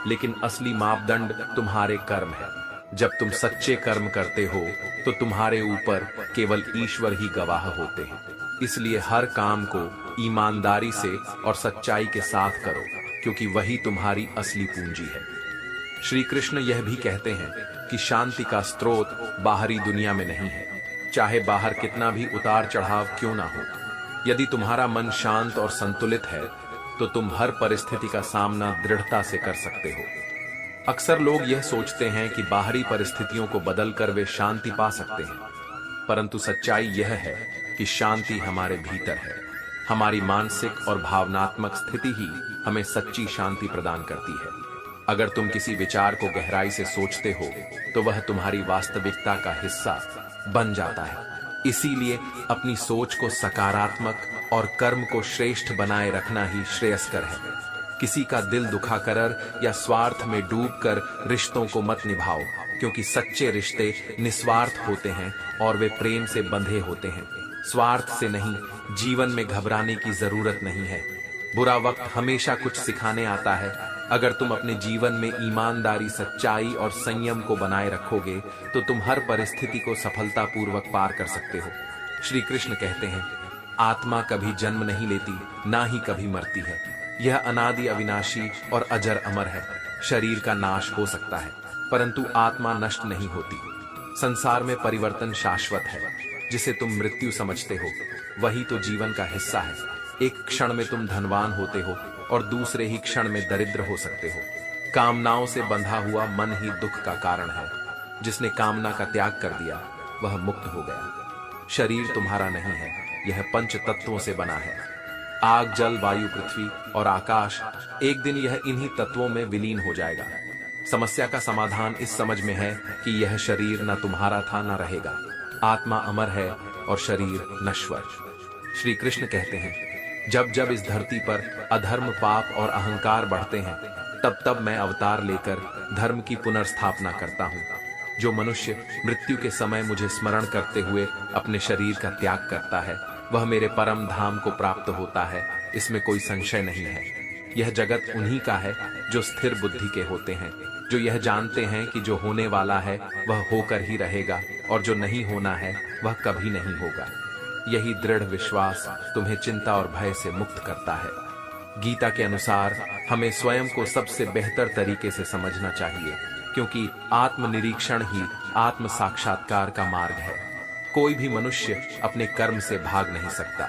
लेकिन असली मापदंड तुम्हारे कर्म है। जब तुम सच्चे कर्म करते हो तो तुम्हारे ऊपर केवल ईश्वर ही गवाह होते हैं। इसलिए हर काम को ईमानदारी से और सच्चाई के साथ करो, क्योंकि वही तुम्हारी असली पूंजी है। श्री कृष्ण यह भी कहते हैं कि शांति का स्रोत बाहरी दुनिया में नहीं है, चाहे बाहर कितना भी उतार चढ़ाव क्यों ना हो। यदि तुम्हारा मन शांत और संतुलित है तो तुम हर परिस्थिति का सामना दृढ़ता से कर सकते हो। अक्सर लोग यह सोचते हैं कि बाहरी परिस्थितियों को बदलकर वे शांति पा सकते हैं, परंतु सच्चाई यह है कि शांति हमारे भीतर है। हमारी मानसिक और भावनात्मक स्थिति ही हमें सच्ची शांति प्रदान करती है। अगर तुम किसी विचार को गहराई से सोचते हो तो वह तुम्हारी वास्तविकता का हिस्सा बन जाता है। इसीलिए अपनी सोच को सकारात्मक और कर्म को श्रेष्ठ बनाए रखना ही श्रेयस्कर है। किसी का दिल दुखाकर या स्वार्थ में डूबकर रिश्तों को मत निभाओ, क्योंकि सच्चे रिश्ते निस्वार्थ होते हैं और वे प्रेम से बंधे होते हैं, स्वार्थ से नहीं। जीवन में घबराने की जरूरत नहीं है। बुरा वक्त हमेशा कुछ सिखाने आता है। अगर तुम अपने जीवन में ईमानदारी, सच्चाई और संयम को बनाए रखोगे तो तुम हर परिस्थिति को सफलतापूर्वक पार कर सकते हो। श्री कृष्ण कहते हैं, आत्मा कभी जन्म नहीं लेती, ना ही कभी मरती है। यह अनादि, अविनाशी और अजर अमर है। शरीर का नाश हो सकता है, परंतु आत्मा नष्ट नहीं होती। संसार में परिवर्तन शाश्वत है। जिसे तुम मृत्यु समझते हो वही तो जीवन का हिस्सा है। एक क्षण में तुम धनवान होते हो और दूसरे ही क्षण में दरिद्र हो सकते हो। कामनाओं से बंधा हुआ मन ही दुख का कारण है। जिसने कामना का त्याग कर दिया वह मुक्त हो गया। शरीर तुम्हारा नहीं है, यह पंच तत्वों से बना है। आग, जल, वायु, पृथ्वी और आकाश, एक दिन यह इन्हीं तत्वों में विलीन हो जाएगा। समस्या का समाधान इस समझ में है कि यह शरीर न तुम्हारा था न रहेगा। आत्मा अमर है और शरीर नश्वर। श्री कृष्ण कहते हैं, जब जब इस धरती पर अधर्म, पाप और अहंकार बढ़ते हैं, तब तब मैं अवतार लेकर धर्म की पुनर्स्थापना करता हूँ। जो मनुष्य मृत्यु के समय मुझे स्मरण करते हुए अपने शरीर का त्याग करता है, वह मेरे परम धाम को प्राप्त होता है, इसमें कोई संशय नहीं है। यह जगत उन्हीं का है जो स्थिर बुद्धि के होते हैं, जो यह जानते हैं कि जो होने वाला है वह होकर ही रहेगा और जो नहीं होना है वह कभी नहीं होगा। यही दृढ़ विश्वास तुम्हें चिंता और भय से मुक्त करता है। गीता के अनुसार हमें स्वयं को सबसे बेहतर तरीके से समझना चाहिए, क्योंकि आत्मनिरीक्षण ही आत्म साक्षात्कार का मार्ग है। कोई भी मनुष्य अपने कर्म से भाग नहीं सकता।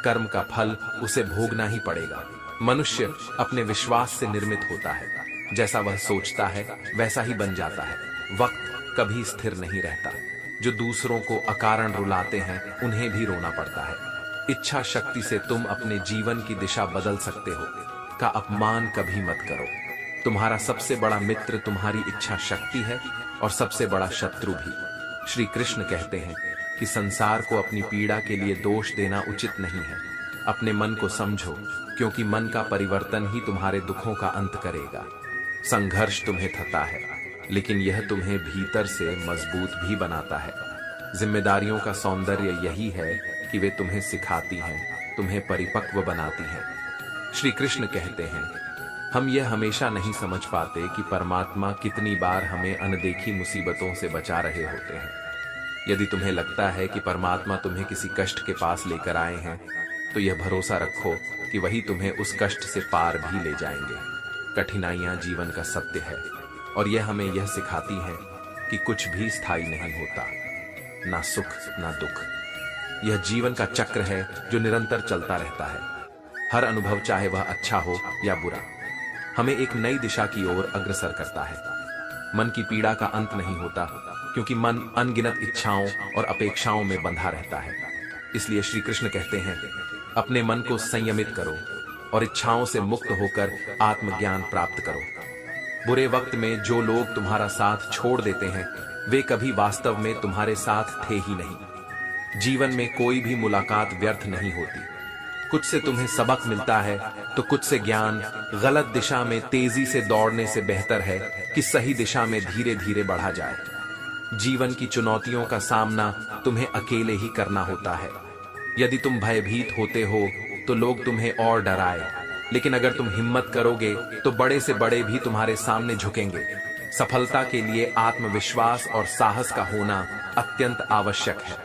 कर्म का फल उसे भोगना ही पड़ेगा। मनुष्य अपने विश्वास से निर्मित होता है। जैसा वह सोचता है वैसा ही बन जाता है। वक्त कभी स्थिर नहीं रहता। जो दूसरों को अकारण रुलाते हैं उन्हें भी रोना पड़ता है। इच्छा शक्ति से तुम अपने जीवन की दिशा बदल सकते हो। का अपमान कभी मत करो। तुम्हारा सबसे बड़ा मित्र तुम्हारी इच्छा शक्ति है और सबसे बड़ा शत्रु भी। श्री कृष्ण कहते हैं कि संसार को अपनी पीड़ा के लिए दोष देना उचित नहीं है। अपने मन को समझो, क्योंकि मन का परिवर्तन ही तुम्हारे दुखों का अंत करेगा। संघर्ष तुम्हें थता है, लेकिन यह तुम्हें भीतर से मजबूत भी बनाता है। जिम्मेदारियों का सौंदर्य यही है कि वे तुम्हें सिखाती हैं, तुम्हें परिपक्व बनाती हैं। श्री कृष्ण कहते हैं, हम यह हमेशा नहीं समझ पाते कि परमात्मा कितनी बार हमें अनदेखी मुसीबतों से बचा रहे होते हैं। यदि तुम्हें लगता है कि परमात्मा तुम्हें किसी कष्ट के पास लेकर आए हैं, तो यह भरोसा रखो कि वही तुम्हें उस कष्ट से पार भी ले जाएंगे। कठिनाइयां जीवन का सत्य है, और यह हमें यह सिखाती हैं कि कुछ भी स्थायी नहीं होता, ना सुख ना दुख। यह जीवन का चक्र है जो निरंतर चलता रहता है। हर अनुभव, चाहे वह अच्छा हो या बुरा, हमें एक नई दिशा की ओर अग्रसर करता है। मन की पीड़ा का अंत नहीं होता, क्योंकि मन अनगिनत इच्छाओं और अपेक्षाओं में बंधा रहता है। इसलिए श्री कृष्ण कहते हैं, अपने मन को संयमित करो और इच्छाओं से मुक्त होकर आत्मज्ञान प्राप्त करो। बुरे वक्त में जो लोग तुम्हारा साथ छोड़ देते हैं, वे कभी वास्तव में तुम्हारे साथ थे ही नहीं। जीवन में कोई भी मुलाकात व्यर्थ नहीं होती। कुछ से तुम्हें सबक मिलता है, तो कुछ से ज्ञान। गलत दिशा में तेजी से दौड़ने से बेहतर है कि सही दिशा में धीरे धीरे बढ़ा जाए। जीवन की चुनौतियों का सामना तुम्हें अकेले ही करना होता है। यदि तुम भयभीत होते हो तो लोग तुम्हें और डराए, लेकिन अगर तुम हिम्मत करोगे तो बड़े से बड़े भी तुम्हारे सामने झुकेंगे। सफलता के लिए आत्मविश्वास और साहस का होना अत्यंत आवश्यक है।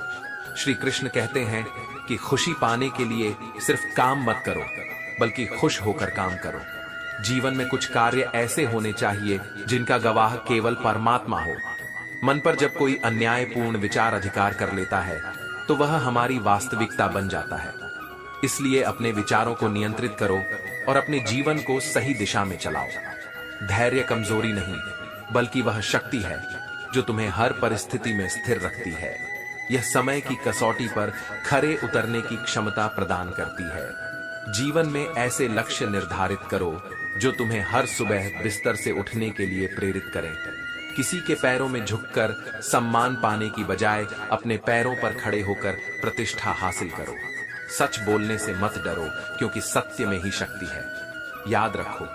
श्री कृष्ण कहते हैं कि खुशी पाने के लिए सिर्फ काम मत करो, बल्कि खुश होकर काम करो। जीवन में कुछ कार्य ऐसे होने चाहिए जिनका गवाह केवल परमात्मा हो। मन पर जब कोई अन्यायपूर्ण विचार अधिकार कर लेता है, तो वह हमारी वास्तविकता बन जाता है। इसलिए अपने विचारों को नियंत्रित करो और अपने जीवन को सही दिशा में चलाओ। धैर्य कमजोरी नहीं, बल्कि वह शक्ति है जो तुम्हें हर परिस्थिति में स्थिर रखती है। यह समय की कसौटी पर खरे उतरने की क्षमता प्रदान करती है। जीवन में ऐसे लक्ष्य निर्धारित करो जो तुम्हें हर सुबह बिस्तर से उठने के लिए प्रेरित करें। किसी के पैरों में झुककर सम्मान पाने की बजाय अपने पैरों पर खड़े होकर प्रतिष्ठा हासिल करो। सच बोलने से मत डरो, क्योंकि सत्य में ही शक्ति है। याद रखो,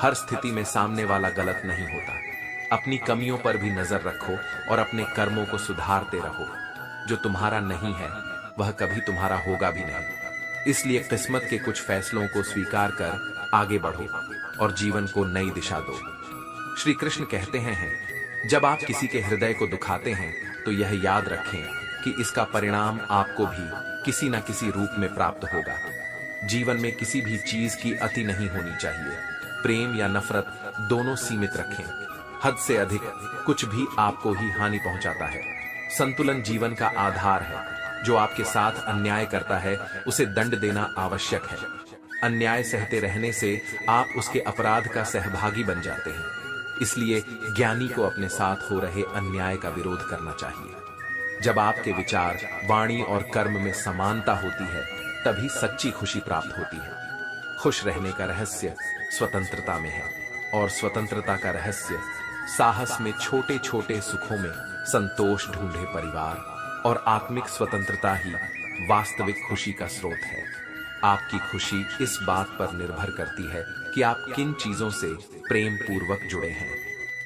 हर स्थिति में सामने वाला गलत नहीं होता। अपनी कमियों पर भी नजर रखो और अपने कर्मों को सुधारते रहो। जो तुम्हारा नहीं है, वह कभी तुम्हारा होगा भी नहीं। इसलिए किस्मत के कुछ फैसलों को स्वीकार कर आगे बढ़ो और जीवन को नई दिशा दो। श्री कृष्ण कहते हैं, जब आप किसी के हृदय को दुखाते हैं, तो यह याद रखें कि इसका परिणाम आपको भी किसी न किसी रूप में प्राप्त होगा। जीवन में किसी भी चीज की अति नहीं होनी चाहिए। प्रेम या नफरत दोनों सीमित रखें। हद से अधिक कुछ भी आपको ही हानि पहुंचाता है। संतुलन जीवन का आधार है। जो आपके साथ अन्याय करता है, उसे दंड देना आवश्यक है। अन्याय सहते रहने से आप उसके अपराध का सहभागी बन जाते हैं। इसलिए ज्ञानी को अपने साथ हो रहे अन्याय का विरोध करना चाहिए। जब आपके विचार, वाणी और कर्म में समानता होती है, तभी सच्ची खुशी प्राप्त होती है। खुश रहने का रहस्य स्वतंत्रता में है, और स्वतंत्रता का रहस्य साहस में छोटे छोटे सुखों में संतोष ढूंढे परिवार। और आत्मिक स्वतंत्रता ही वास्तविक खुशी का स्रोत है। आपकी खुशी इस बात पर निर्भर करती है कि आप किन चीजों से प्रेम पूर्वक जुड़े हैं।